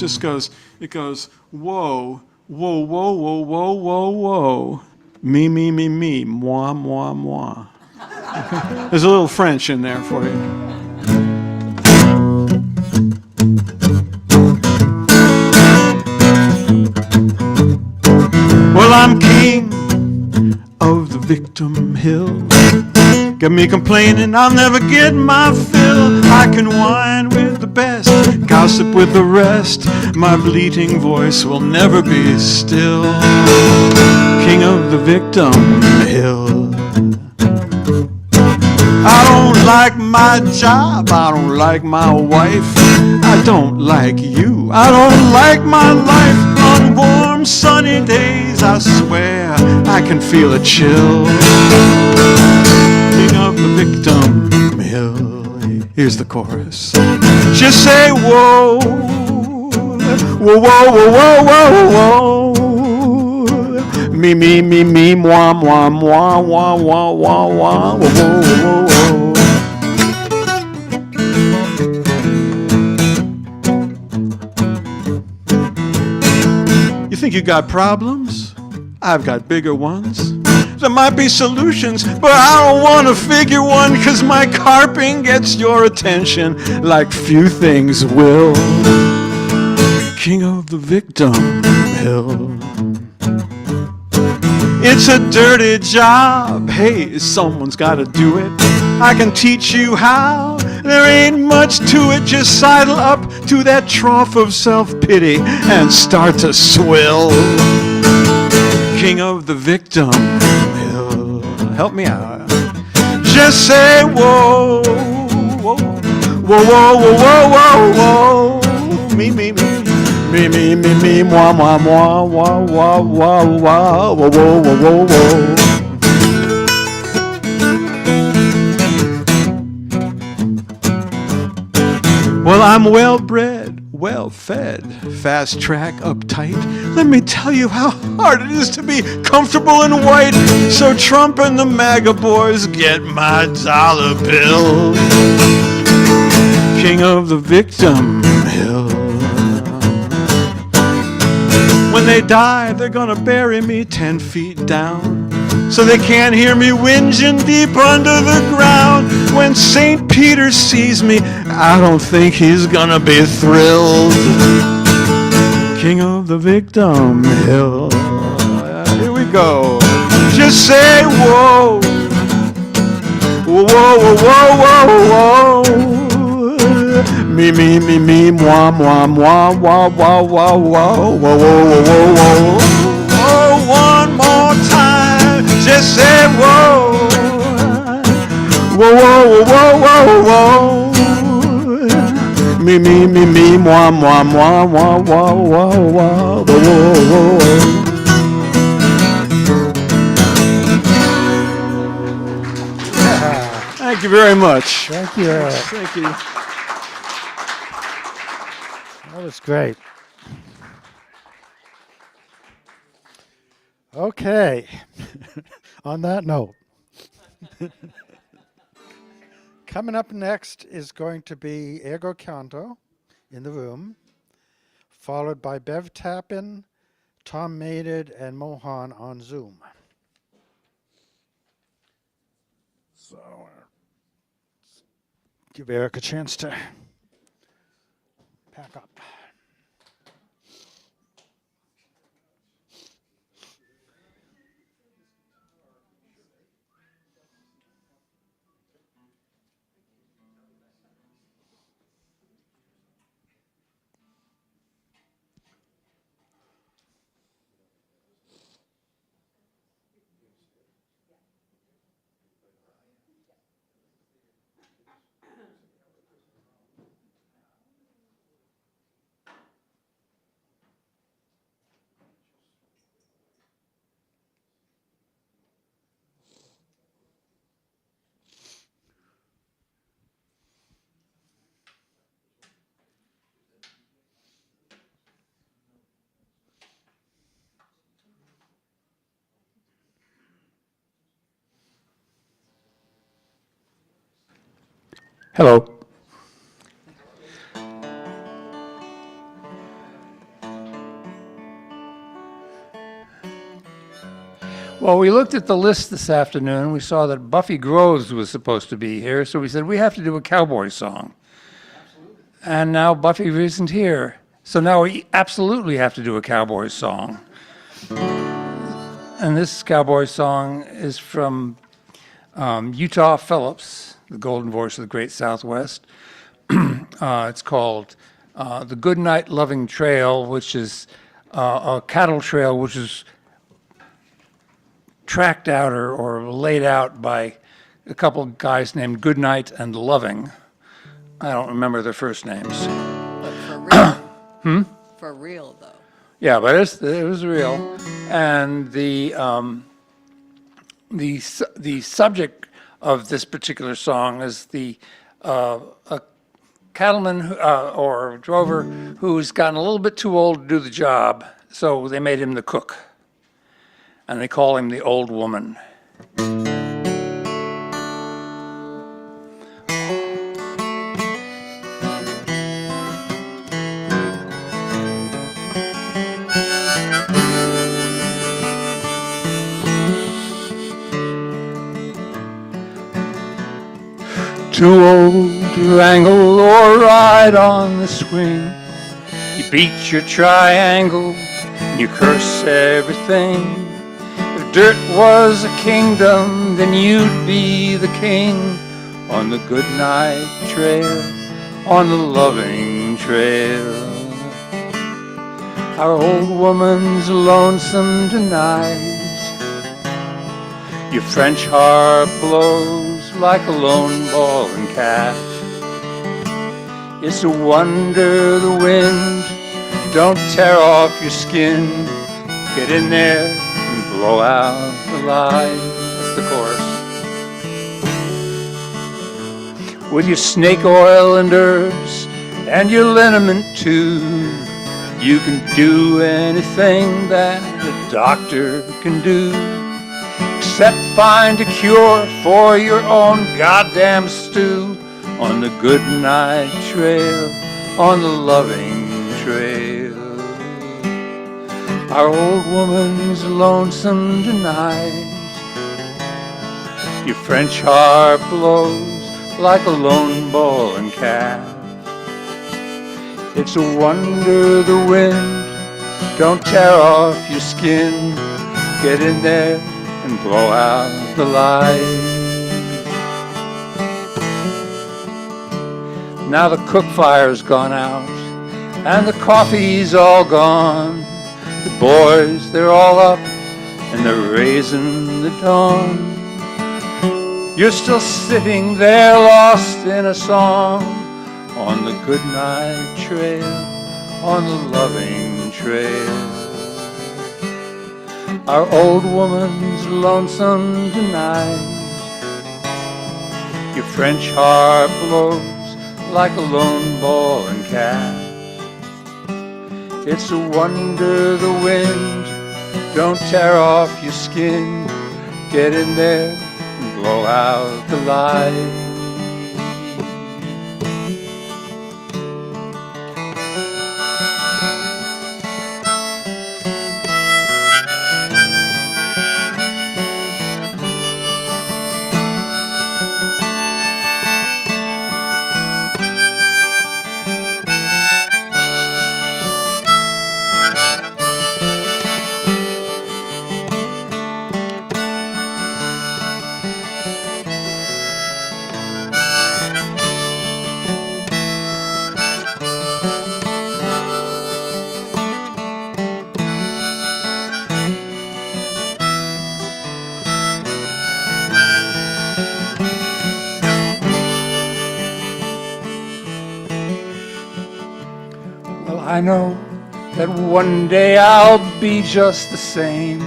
goes, whoa, whoa, whoa, whoa, whoa, whoa, whoa, me, moi, moi, moi. There's a little French in there for you. Well, I'm king of the victim hill. Got me complaining I'll never get my fill. I can whine with the best, gossip with the rest. My bleating voice will never be still. King of the victim hill. I don't like my job, I don't like my wife, I don't like you, I don't like my life. On warm sunny days I swear I can feel a chill. King of the victim hill. Here's the chorus. Just say whoa, whoa, whoa, whoa, whoa, whoa, whoa. Me, moi, moi, moi, wah, wah, wah, wah, whoa, whoa, whoa, whoa. You think you got problems? I've got bigger ones. There might be solutions, but I don't want to figure one, 'cause my carping gets your attention like few things will. King of the victim hill. It's a dirty job, hey, someone's gotta do it. I can teach you how, there ain't much to it. Just sidle up to that trough of self-pity and start to swill. King of the victim hill. Help me out. Just say whoa, whoa, whoa, whoa, whoa, whoa, whoa. Me, me, me. Me, me, me, me, moi, moi, moi, wah, wah, wah, wah, whoa, whoa, whoa, whoa, whoa. Well, I'm well-bred, well-fed, fast-track, uptight. Let me tell you how hard it is to be comfortable in white. So Trump and the MAGA boys get my dollar bill. King of the victim hill. When they die, they're gonna bury me 10 feet down, so they can't hear me whinging deep under the ground. When St. Peter sees me, I don't think he's gonna be thrilled. King of the victim hill. Here we go. Just say whoa, whoa, whoa, whoa, whoa, whoa. Me, me, me, me, moi, moi, moi, wah, wah, wah, wah, whoa, whoa, whoa, whoa, whoa. Oh, one more time, just say whoa. Whoa, whoa, whoa, whoa, whoa, whoa. Me, me, me, me, moi, moi, moi, wah, wah, wah, wah, whoa, whoa, whoa. Thank you very much. Thank you, Eric. Thank you. That was great. Okay. On that note, coming up next is going to be Ergo Canto in the room, followed by Bev Tappan, Tom Maynard, and Mohan on Zoom. So, give Eric a chance to pack up. Hello. Well, we looked at the list this afternoon. We saw that Buffy Groves was supposed to be here, so we said we have to do a cowboy song. And now Buffy isn't here, so now we absolutely have to do a cowboy song. And this cowboy song is from Utah Phillips, the golden voice of the Great Southwest. It's called The Goodnight Loving Trail, which is a cattle trail which is tracked out or laid out by a couple of guys named Goodnight and Loving. I don't remember their first names. But for real. For real, though. Yeah, but it was real. And the subject of this particular song is a cattleman or drover who's gotten a little bit too old to do the job, so they made him the cook. And they call him the Old Woman. Too old to wrangle or ride on the swing. You beat your triangle and you curse everything. If dirt was a kingdom, then you'd be the king on the goodnight trail, on the loving trail. Our old woman's lonesome tonight. Your French harp blows like a lone ball and calf. It's a wonder the wind don't tear off your skin. Get in there and blow out the light. That's the chorus. With your snake oil and herbs and your liniment too, you can do anything that a doctor can do, except find a cure for your own goddamn stew on the goodnight trail, on the loving trail. Our old woman's lonesome tonight. Your French harp blows like a lone ball and calf. It's a wonder the wind don't tear off your skin. Get in there and blow out the light. Now the cook fire's gone out and the coffee's all gone. The boys, they're all up and they're raising the dawn. You're still sitting there lost in a song on the goodnight trail, on the loving trail. Our old woman's lonesome tonight. Your French harp blows like a lone ball and calf. It's a wonder the wind don't tear off your skin. Get in there and blow out the light. I know that one day I'll be just the same,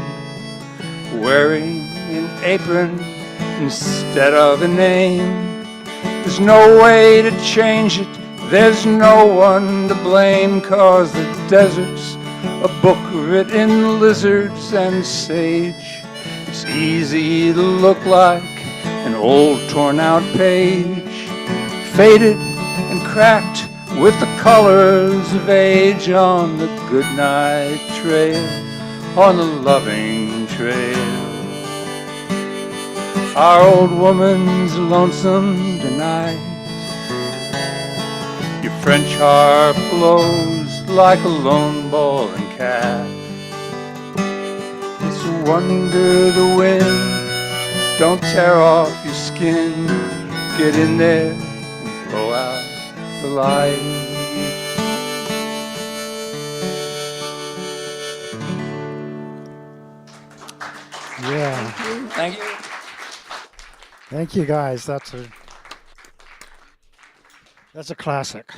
wearing an apron instead of a name. There's no way to change it, there's no one to blame, 'cause the desert's a book written in lizards and sage. It's easy to look like an old torn out page, faded and cracked with the colors of age, on the goodnight trail, on the loving trail. Our old woman's lonesome tonight. Your French harp blows like a lone bowling cat. It's a wonder the wind don't tear off your skin. Get in there and blow out the light. Yeah. Thank you. Thank you, guys. That's a classic.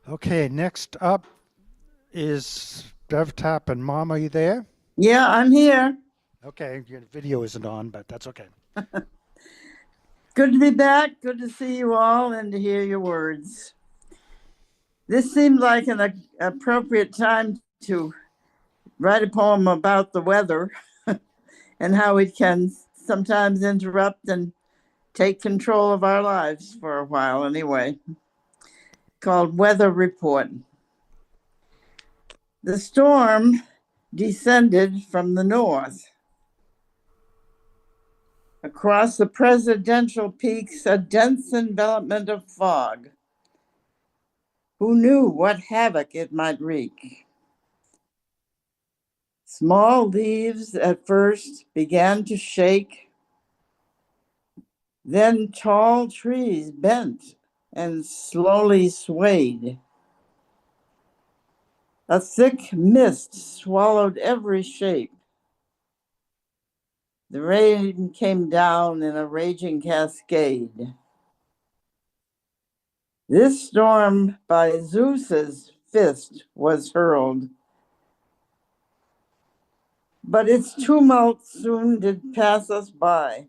Okay, next up is Bev Tap and Mom. Are you there? Yeah, I'm here. Okay, your video isn't on, but that's okay. Good to be back. Good to see you all and to hear your words. This seemed like an appropriate time to write a poem about the weather and how it can sometimes interrupt and take control of our lives for a while anyway, called Weather Report. The storm descended from the north. Across the presidential peaks, a dense envelopment of fog. Who knew what havoc it might wreak? Small leaves at first began to shake. Then tall trees bent and slowly swayed. A thick mist swallowed every shape. The rain came down in a raging cascade. This storm by Zeus's fist was hurled, but its tumult soon did pass us by.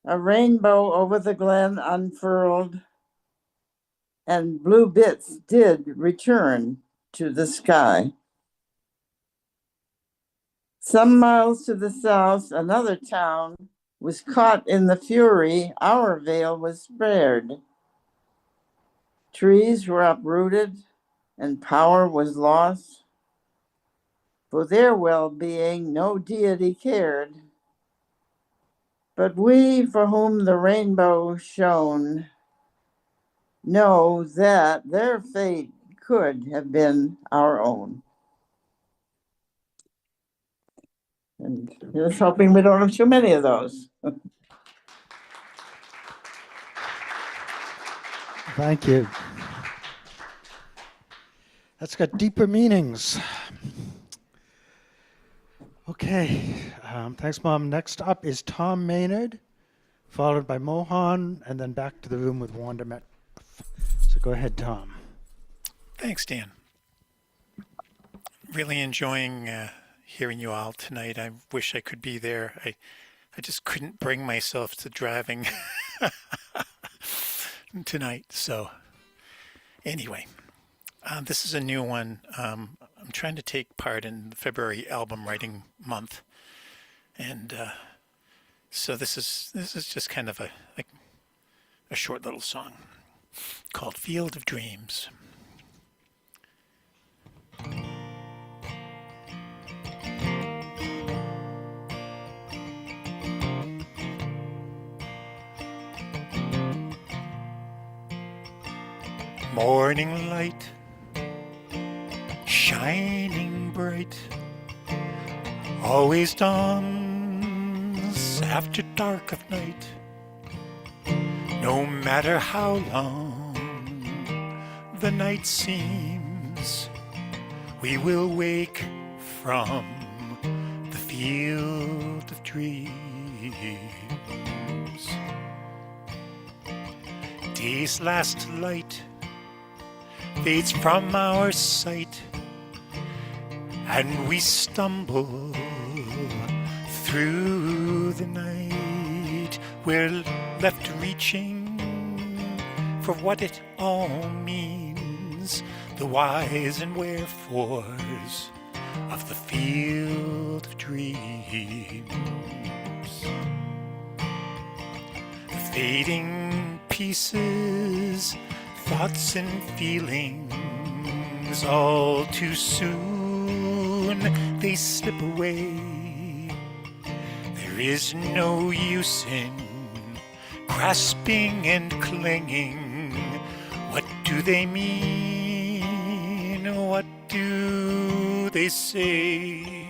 A rainbow over the glen unfurled, and blue bits did return to the sky. Some miles to the south, another town was caught in the fury. Our veil was spared. Trees were uprooted and power was lost. For their well-being, no deity cared. But we for whom the rainbow shone know that their fate could have been our own. And here's hoping we don't have too many of those. Thank you. That's got deeper meanings. Okay, thanks, Mom. Next up is Tom Maynard, followed by Mohan, and then back to the room with Wanda Met. So go ahead, Tom. Thanks, Dan. Really enjoying hearing you all tonight. I wish I could be there. I just couldn't bring myself to driving tonight. So anyway, this is a new one. I'm trying to take part in the February album writing month, and so this is just kind of a short little song called "Field of Dreams." Morning light, shining bright, always dawns after dark of night. No matter how long the night seems, we will wake from the field of dreams. Day's last light fades from our sight, and we stumble through the night. We're left reaching for what it all means, the whys and wherefores of the field of dreams. The fading pieces, thoughts and feelings, all too soon they slip away. is no use in grasping and clinging. What do they mean? What do they say?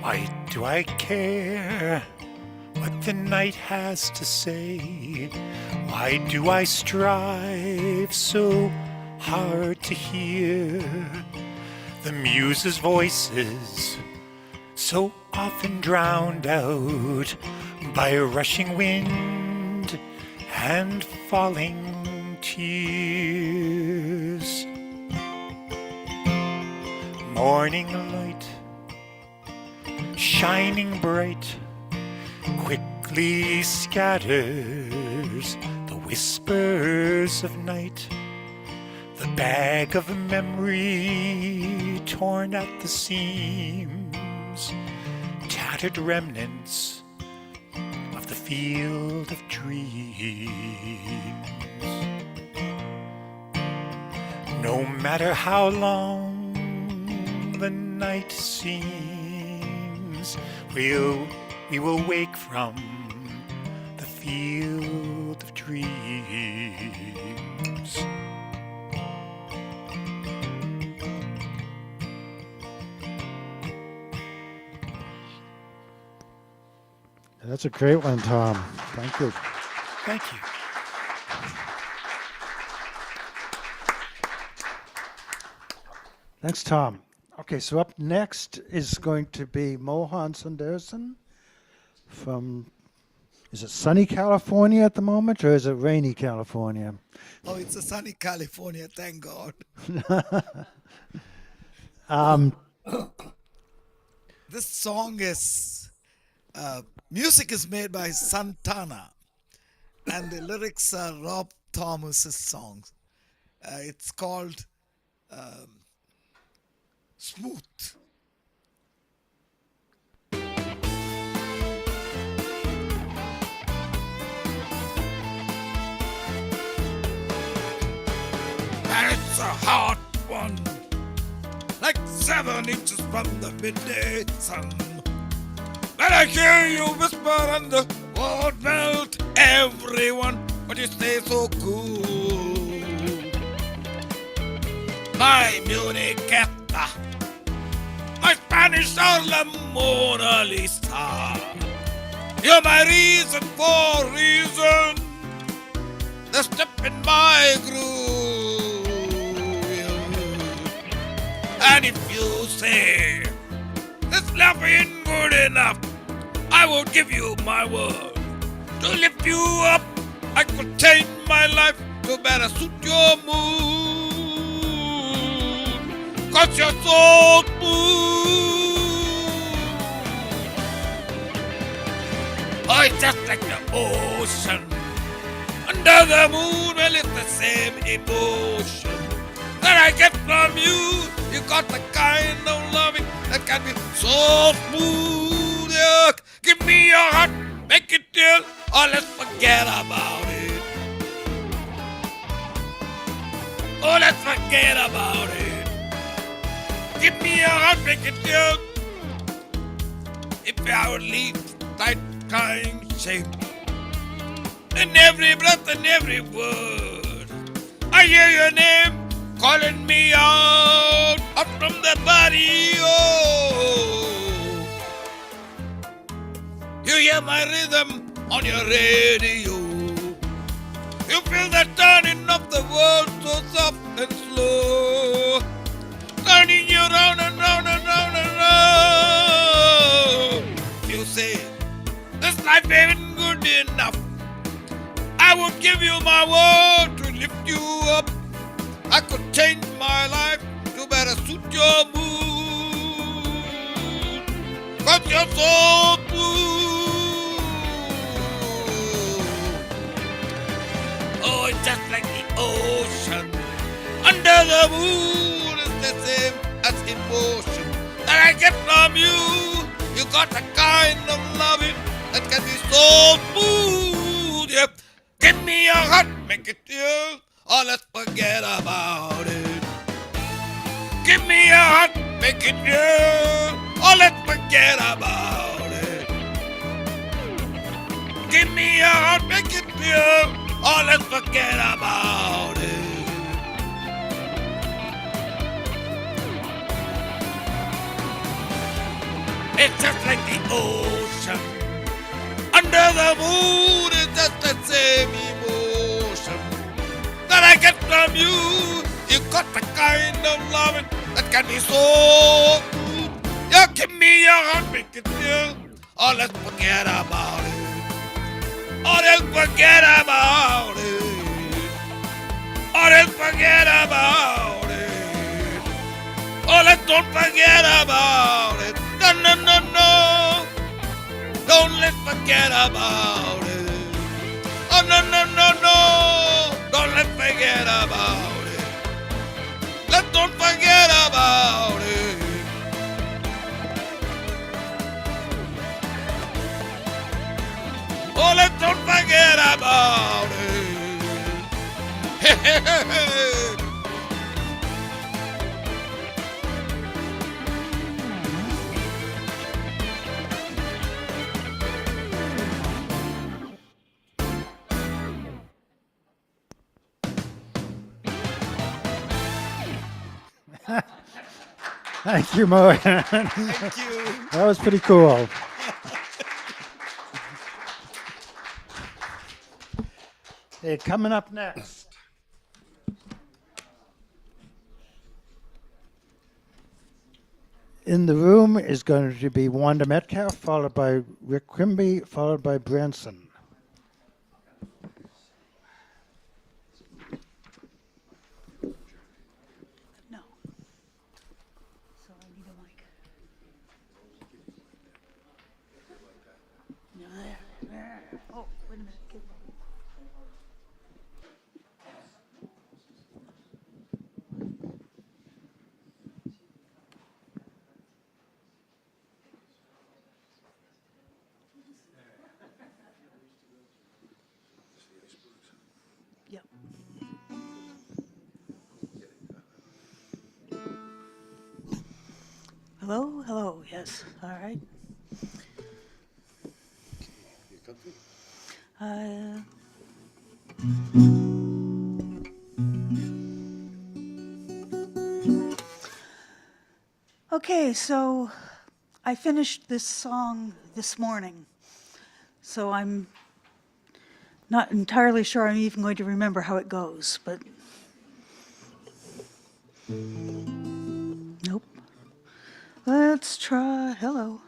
Why do I care what the night has to say? Why do I strive so hard to hear the muses' voices, so often drowned out by a rushing wind and falling tears? Morning light, shining bright, quickly scatters the whispers of night. The bag of memory torn at the seams, tattered remnants of the field of dreams. No matter how long the night seems, we will wake from the field of dreams. That's a great one, Tom. Thank you. Thank you. Thanks, Tom. Okay, so up next is going to be Mohan Sundarsan from, is it sunny California at the moment, or is it rainy California? Oh, it's a sunny California, thank God. This song is, music is made by Santana, and the lyrics are Rob Thomas's songs. It's called Smooth. And it's a hot one, like 7 inches from the midday sun. When I hear you whisper and the world melt, everyone, but you stay so cool. My Munich Capta, my Spanish Harlem Mona Lisa. You're my reason for reason. The step in my groove. And if you say this love ain't good enough, I will give you my word to lift you up. I could change my life to better suit your mood. 'Cause you're so smooth. Oh, it's just like the ocean under the moon. Well, it's the same emotion that I get from you. You got the kind of loving that can be so smooth. Yeah. Give me your heart, make it real, or let's forget about it. Oh, let's forget about it. Give me your heart, make it real. If I would leave that kind shame in every breath and every word, I hear your name calling me out up from the body. Oh, you hear my rhythm on your radio. You feel the turning of the world so soft and slow, turning you round and round and round and round. You say this life ain't good enough. I would give you my word to lift you up. I could change my life to better suit your mood. 'cause you're so blue. Oh, it's just like the ocean under the moon. It's the same as emotion that I get from you. You got the kind of loving that can be so smooth. Yep. Give me your heart, make it real, or let's forget about it. Give me your heart, make it real, or let's forget about it. Give me your heart, make it real, or let's forget about it. It's just like the ocean under the moon. It's just the same emotion that I get from you. You got the kind of loving that can be so good. You give me your heart, make it real, or let's forget about it. Or let's forget about it. Or let's forget about it. Or let's don't forget about it. No, no, no, no. Don't let's forget about it. Oh, no, no, no, no. Don't let's forget about it. Let's don't forget about it. Oh, let's don't forget about it. Hey, hey, hey, hey. Thank you, Mohan. Thank you. That was pretty cool. Hey, coming up next. In the room is going to be Wanda Metcalf, followed by Rick Quimby, followed by Branson. No. So I need a mic. No, there. Oh, wait a minute. Yep. Hello, hello, yes, all right. Okay, so I finished this song this morning, so I'm not entirely sure I'm even going to remember how it goes, but nope. Let's try, hello.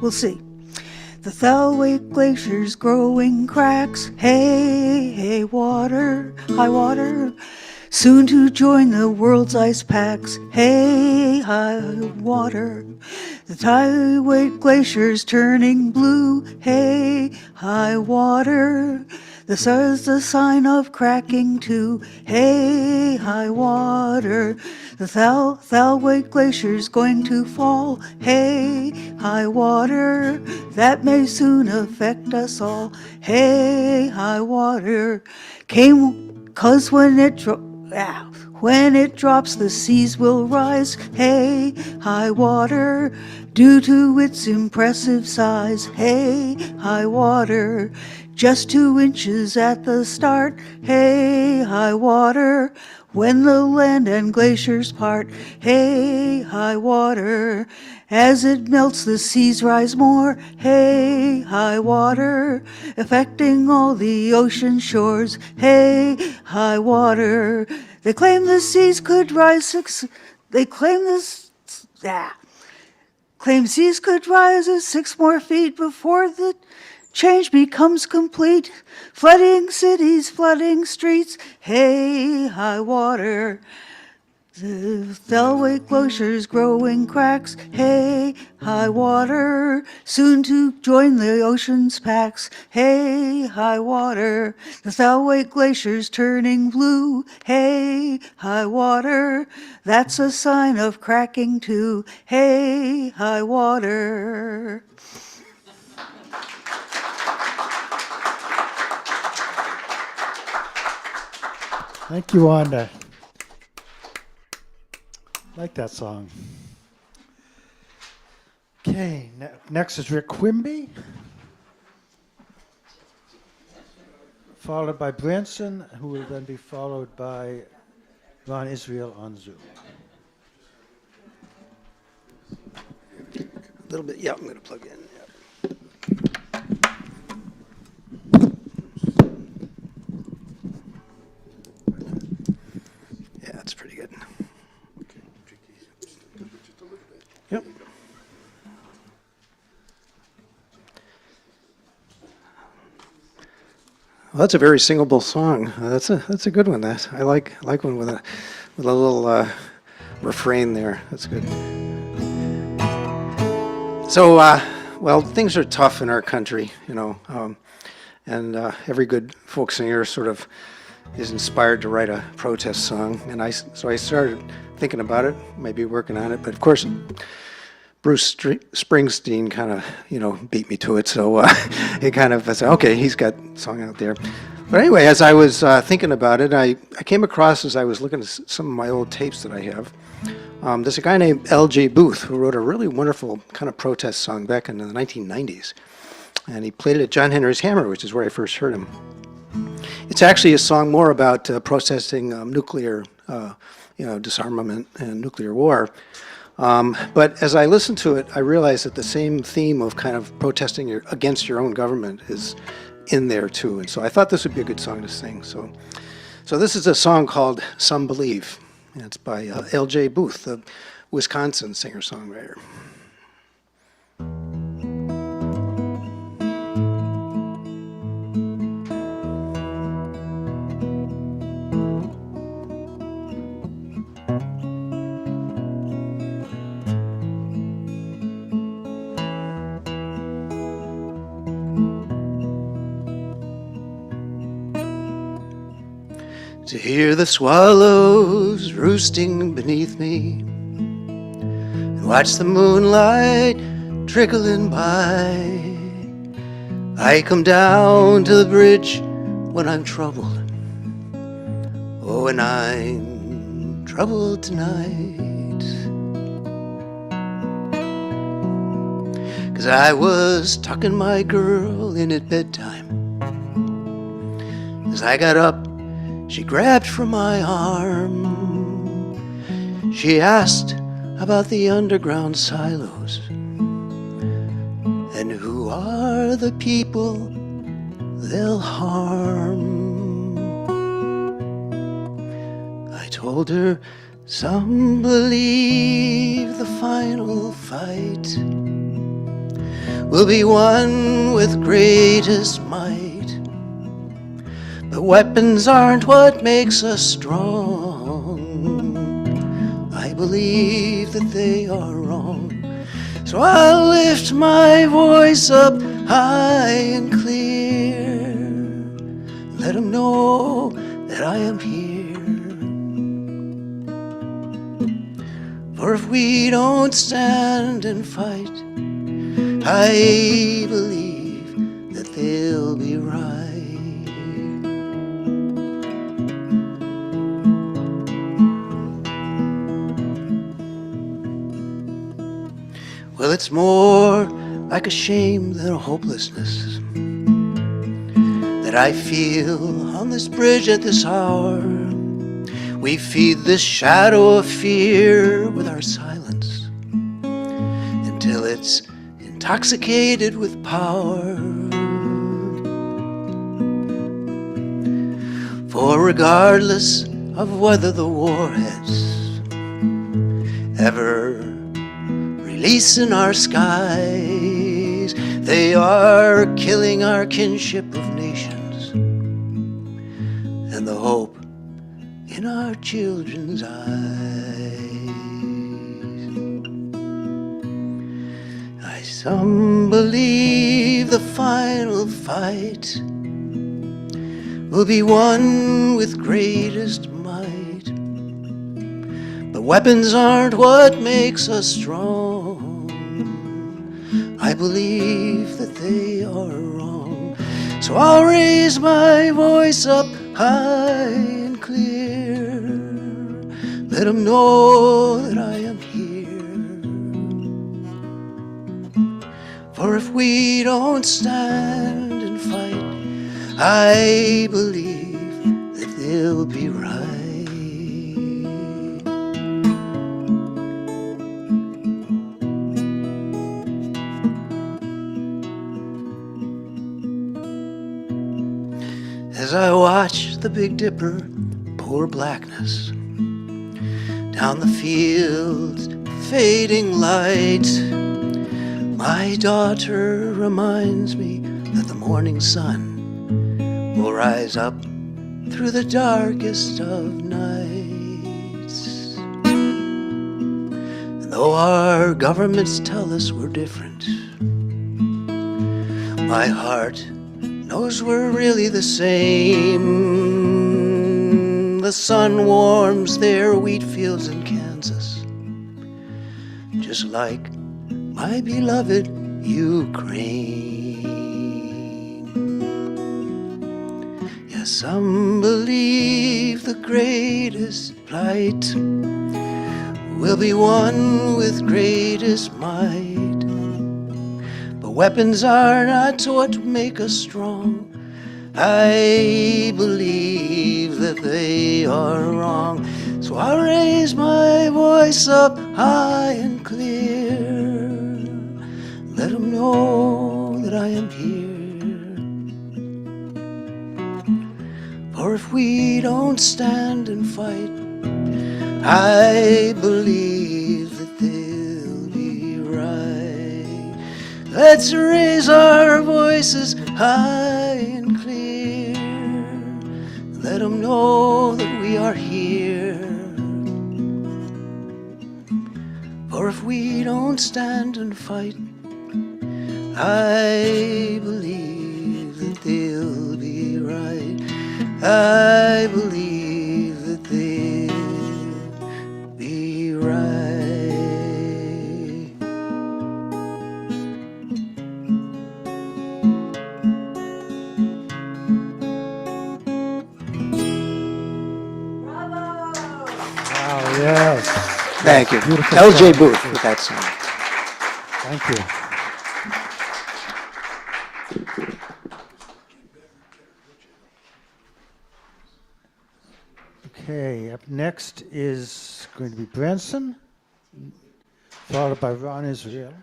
We'll see. The Thelway Glacier's growing cracks. Hey, hey, water, high water, soon to join the world's ice packs. Hey, high water, the Thelway Glacier's turning blue. Hey, high water, this is the sign of cracking too. Hey, high water, the Thelway Glacier's going to fall. Hey, high water, that may soon affect us all. Hey, high water, came 'cause when it drops, the seas will rise. Hey, high water, due to its impressive size. Hey, high water, just 2 inches at the start. Hey, high water, when the land and glaciers part. Hey, high water, as it melts the seas rise more. Hey, high water, affecting all the ocean shores. Hey, high water, they claim the seas could rise claim seas could rise 6 more feet before the change becomes complete. Flooding cities, flooding streets, hey, high water. The Thelway glaciers growing cracks, hey, high water, soon to join the ocean's packs, hey, high water. The Thelway glaciers turning blue, hey, high water, that's a sign of cracking too, hey, high water. Thank you, Wanda. Like that song. Okay, next is Rick Quimby, followed by Branson, who will then be followed by Ron Israel on Zoom. A little bit, yeah, I'm going to plug in. Yeah, that's pretty good. Yep. Well, that's a very singable song. That's a good one. That I like one with a little refrain there. That's good. So, well, things are tough in our country, you know, and every good folk singer sort of is inspired to write a protest song. And so I started thinking about it, maybe working on it. But of course, Bruce Springsteen kind of, you know, beat me to it. So it kind of, I said, okay, he's got a song out there. But anyway, as I was thinking about it, I came across, as I was looking at some of my old tapes that I have, there's a guy named L.J. Booth who wrote a really wonderful kind of protest song back in the 1990s. And he played it at John Henry's Hammer, which is where I first heard him. It's actually a song more about protesting nuclear, disarmament and nuclear war. But as I listened to it, I realized that the same theme of kind of protesting against your own government is in there too. And so I thought this would be a good song to sing. So this is a song called Some Believe. And it's by L.J. Booth, the Wisconsin singer-songwriter. To hear the swallows roosting beneath me and watch the moonlight trickling by. I come down to the bridge when I'm troubled. Oh, when I'm troubled tonight. 'Cause I was tucking my girl in at bedtime. As I got up, she grabbed from my arm. She asked about the underground silos and who are the people they'll harm. I told her, some believe the final fight will be won with greatest might. But weapons aren't what makes us strong. I believe that they are wrong. So I'll lift my voice up high and clear. Let them know that I am here. For if we don't stand and fight, I believe that they'll be right. Well, it's more like a shame than a hopelessness that I feel on this bridge at this hour. We feed this shadow of fear with our silence until it's intoxicated with power. For regardless of whether the warheads ever release in our skies, days. They are killing our kinship of nations and the hope in our children's eyes. Some believe the final fight will be won with greatest might. But weapons aren't what makes us strong. I believe that they are wrong. So I'll raise my voice up high and clear. Let them know that I am here. For if we don't stand and fight, I believe that they'll be right. As I watch the Big Dipper pour blackness down the fields, fading light, my daughter reminds me that the morning sun will rise up through the darkest of nights. And though our governments tell us we're different, my heart knows we're really the same. The sun warms their wheat fields in Kansas, just like my beloved Ukraine. Yes, some believe the greatest plight will be won with greatest might. But weapons are not what make us strong. I believe that they are wrong. So I'll raise my voice up high and clear. Let them know that I am here. For if we don't stand and fight, I believe that they'll be right. Let's raise our voices high and clear. Let them know that we are here. For if we don't stand and fight, I believe that they'll be right. I believe that they'll be right. Wow, yes. Thank you. Beautiful L.J. song. Booth with that song. Thank you. Okay, up next is going to be Branson, followed by Ron Israel.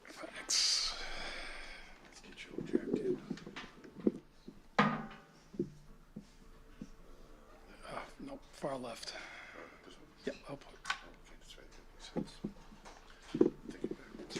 Thanks. Let's get you all jacked in. Nope, far left. Yep, I'll put. Okay, that's right. That makes sense. Take it backwards.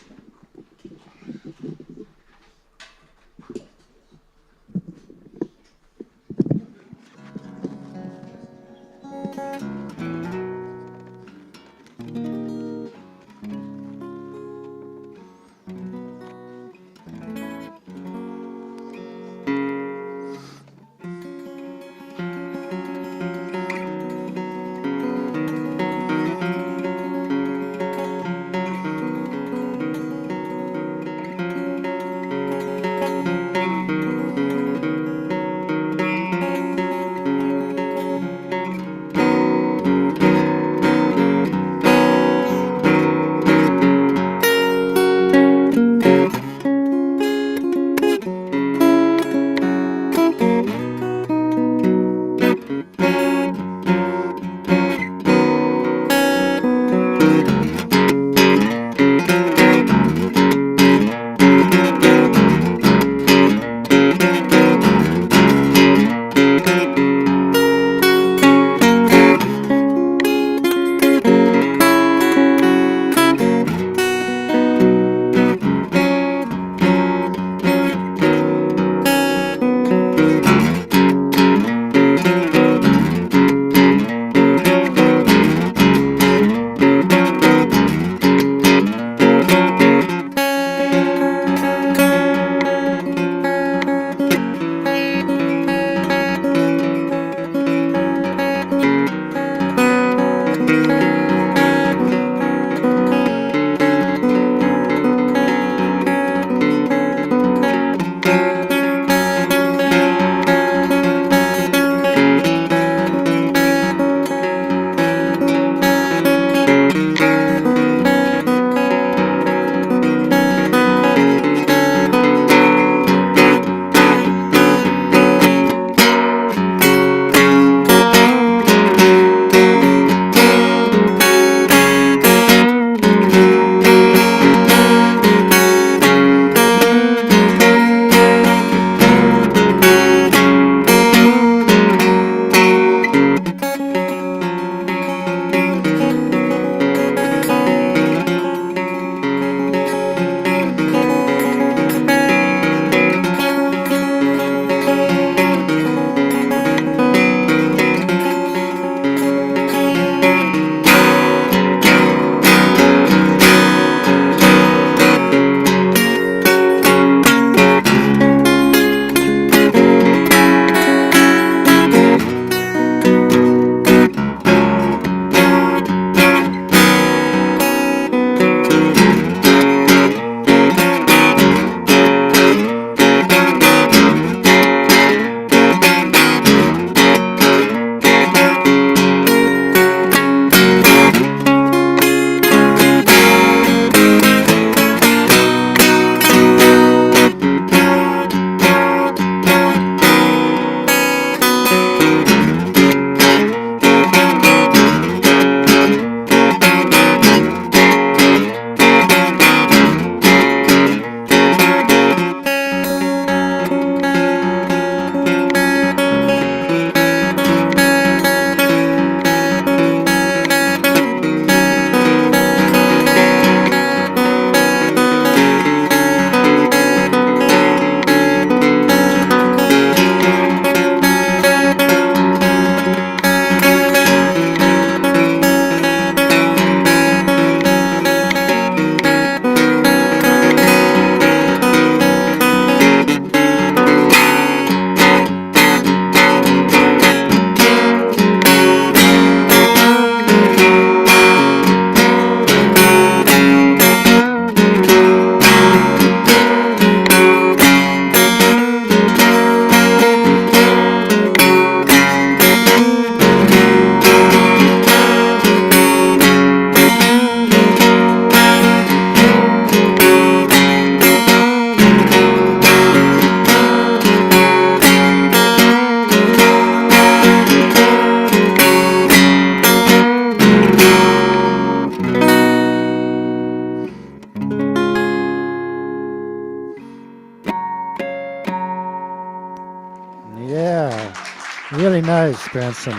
Really nice, Branson.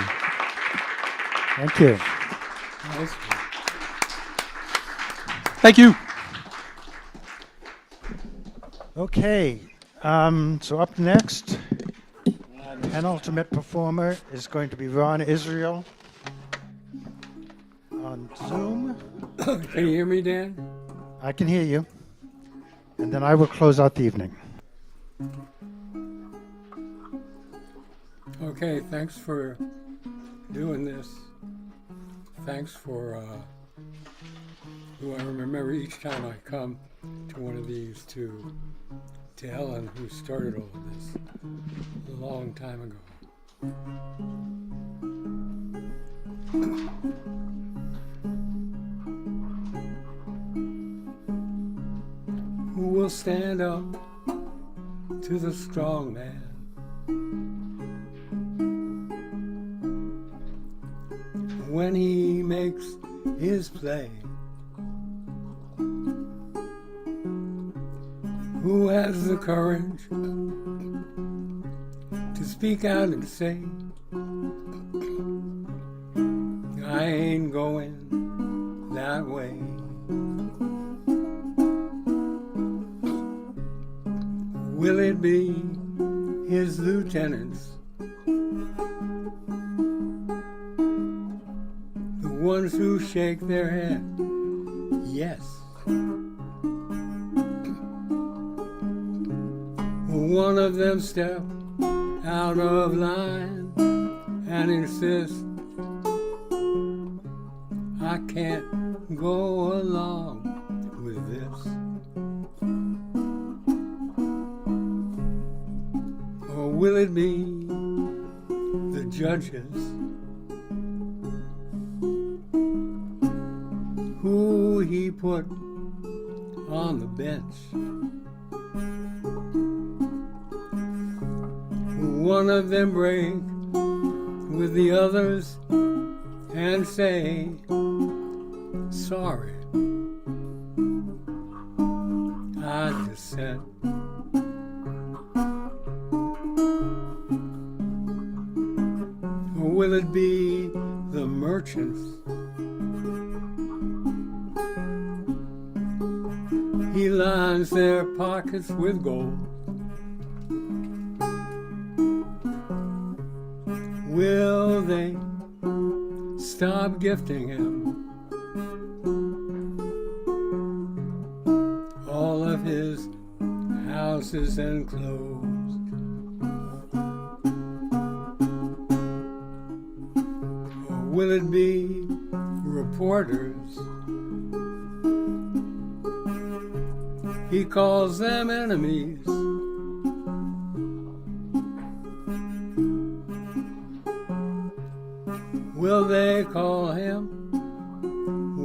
Thank you. Thank you. Okay, so up next, penultimate performer is going to be Ron Israel on Zoom. Can you hear me, Dan? I can hear you. And then I will close out the evening. Okay, thanks for doing this. Thanks for who I remember each time I come to one of these to Ellen, who started all of this a long time ago. Who will stand up to the strong man? When he makes his play, who has the courage to speak out and say, I ain't going that way? Will it be his lieutenants, the ones who shake their head yes? Will one of them step out of line and insist, I can't go along with this? Or will it be the judges who he put on the bench? Will one of them break with the others and say, sorry, I dissent? Or will it be the merchants? He lines their pockets with gold. Will they stop gifting him all of his houses and clothes? Or will it be reporters? He calls them enemies. Will they call him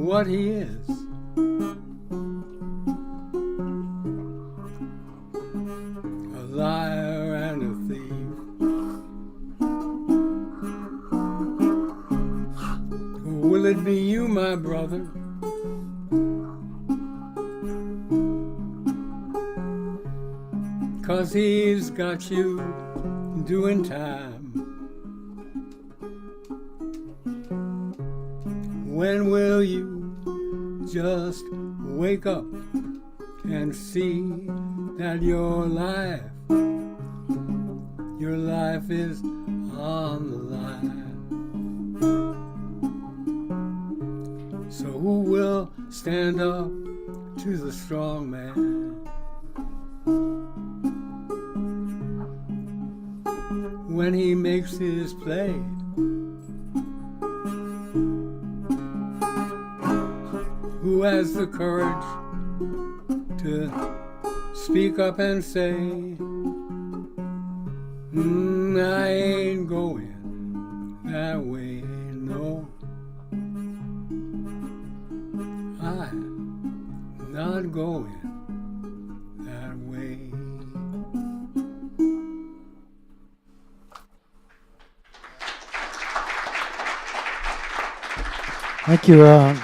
what he is? A liar and a thief. Or will it be you, my brother? Cause he's got you doing time. When will you just wake up and see that your life is on the line? So who will stand up to the strong man? When he makes his play, who has the courage to speak up and say, I ain't going that way, no. I'm not going that way. Thank you, Ron.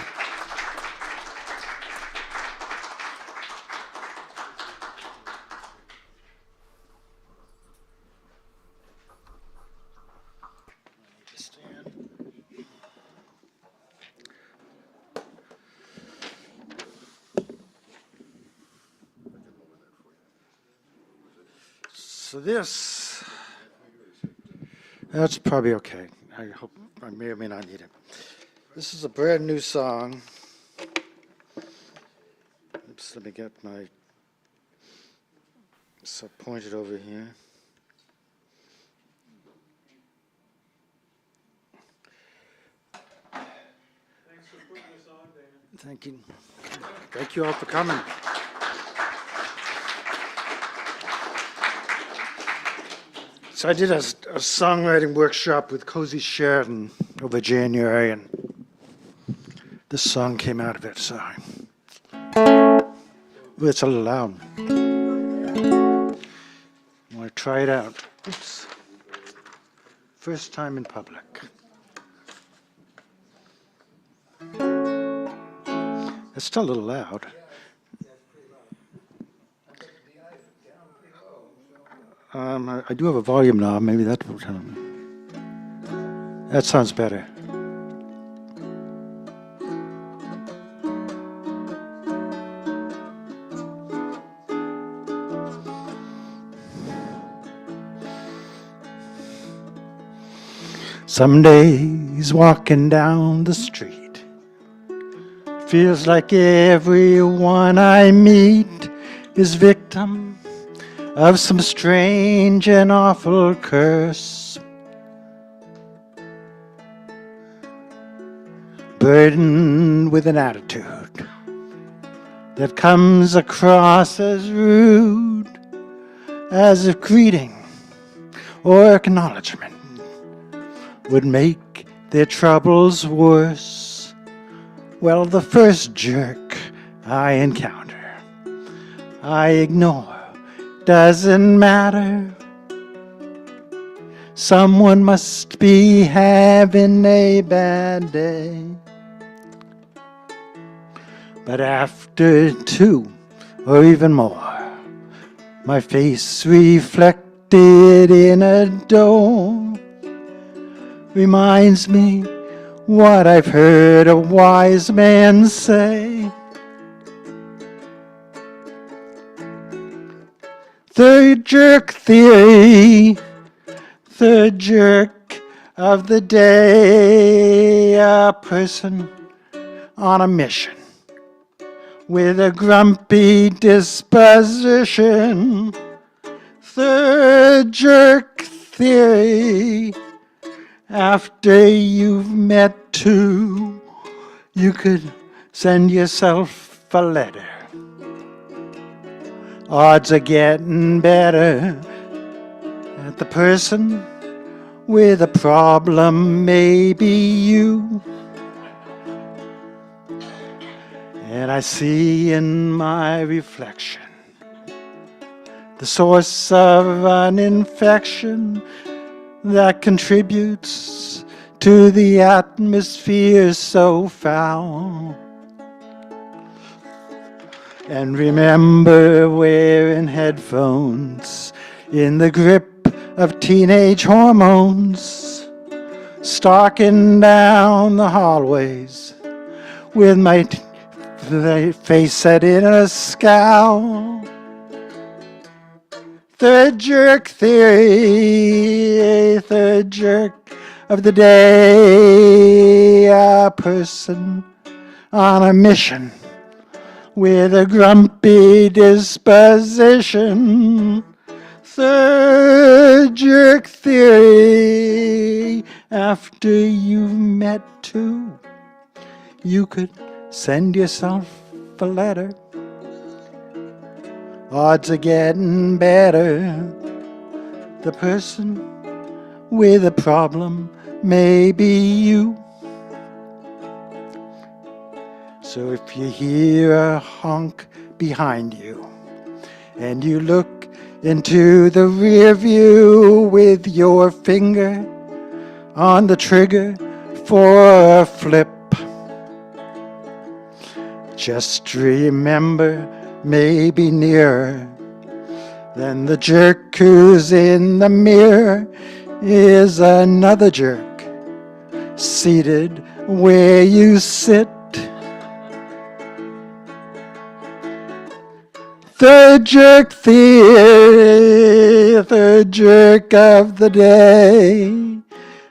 So that's probably okay. I hope I may or may not need it. This is a brand new song. Oops, let me get my so pointed over here. Thanks for putting this on, Dan. Thank you. Thank you all for coming. So I did a songwriting workshop with Cozy Sheridan over January, and this song came out of it, so it's a little loud. I want to try it out. Oops. First time in public. It's still a little loud. I do have a volume knob. Maybe that will tell me. That sounds better. Some days walking down the street, feels like everyone I meet is victim of some strange and awful curse, burdened with an attitude that comes across as rude, as if greeting or acknowledgement would make their troubles worse. Well, the first jerk I encounter, I ignore. Doesn't matter. Someone must be having a bad day. But after 2 or even more, my face reflected in a door reminds me what I've heard a wise man say. Third jerk theory, third jerk of the day, a person on a mission with a grumpy disposition. Third jerk theory, after you've met 2, you could send yourself a letter. Odds are getting better that the person with a problem may be you. And I see in my reflection the source of an infection that contributes to the atmosphere so foul. And remember wearing headphones in the grip of teenage hormones, stalking down the hallways with my face set in a scowl. Third jerk theory, third jerk of the day, a person on a mission with a grumpy disposition. Third jerk theory, after you've met 2, you could send yourself a letter. Odds are getting better. The person with a problem may be you. So if you hear a honk behind you and you look into the rear view with your finger on the trigger for a flip, just remember, maybe nearer than the jerk who's in the mirror is another jerk seated where Third jerk theory, third jerk of the day.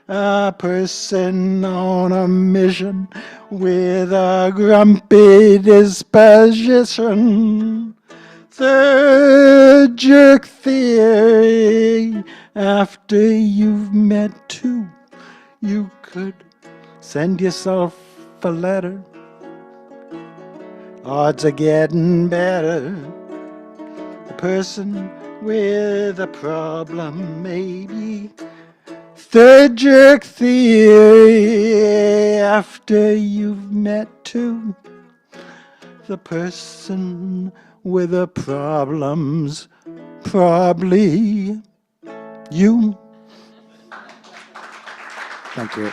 A person on a mission with a grumpy disposition. Third jerk theory, after you've met two, you could send yourself a letter. Odds are getting better. The person with a problem, maybe. Third jerk theory, after you've met two, the person with the problem's probably you. Thank you.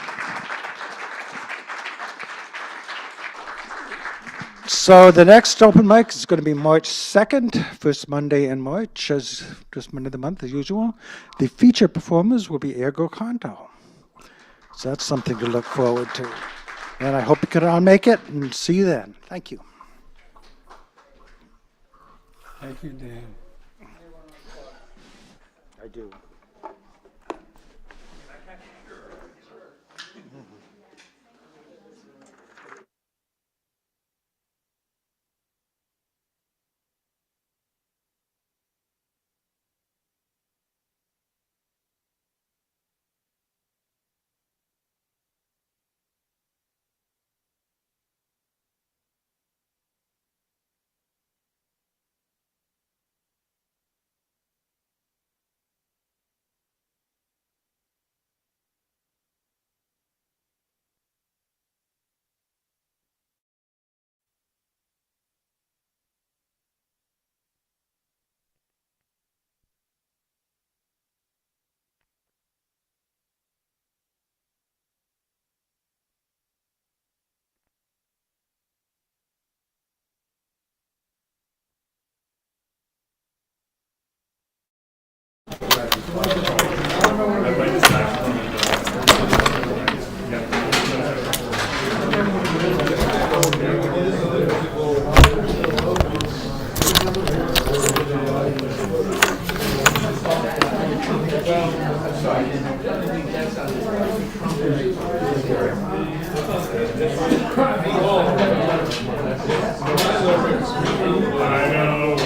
So the next open mic is going to be March 2nd, first Monday in March, as first Monday of the month as usual. The feature performers will be Ergo Canto. So that's something to look forward to. And I hope you can all make it, and see you then. Thank you. Thank you, Dan. I do. I know.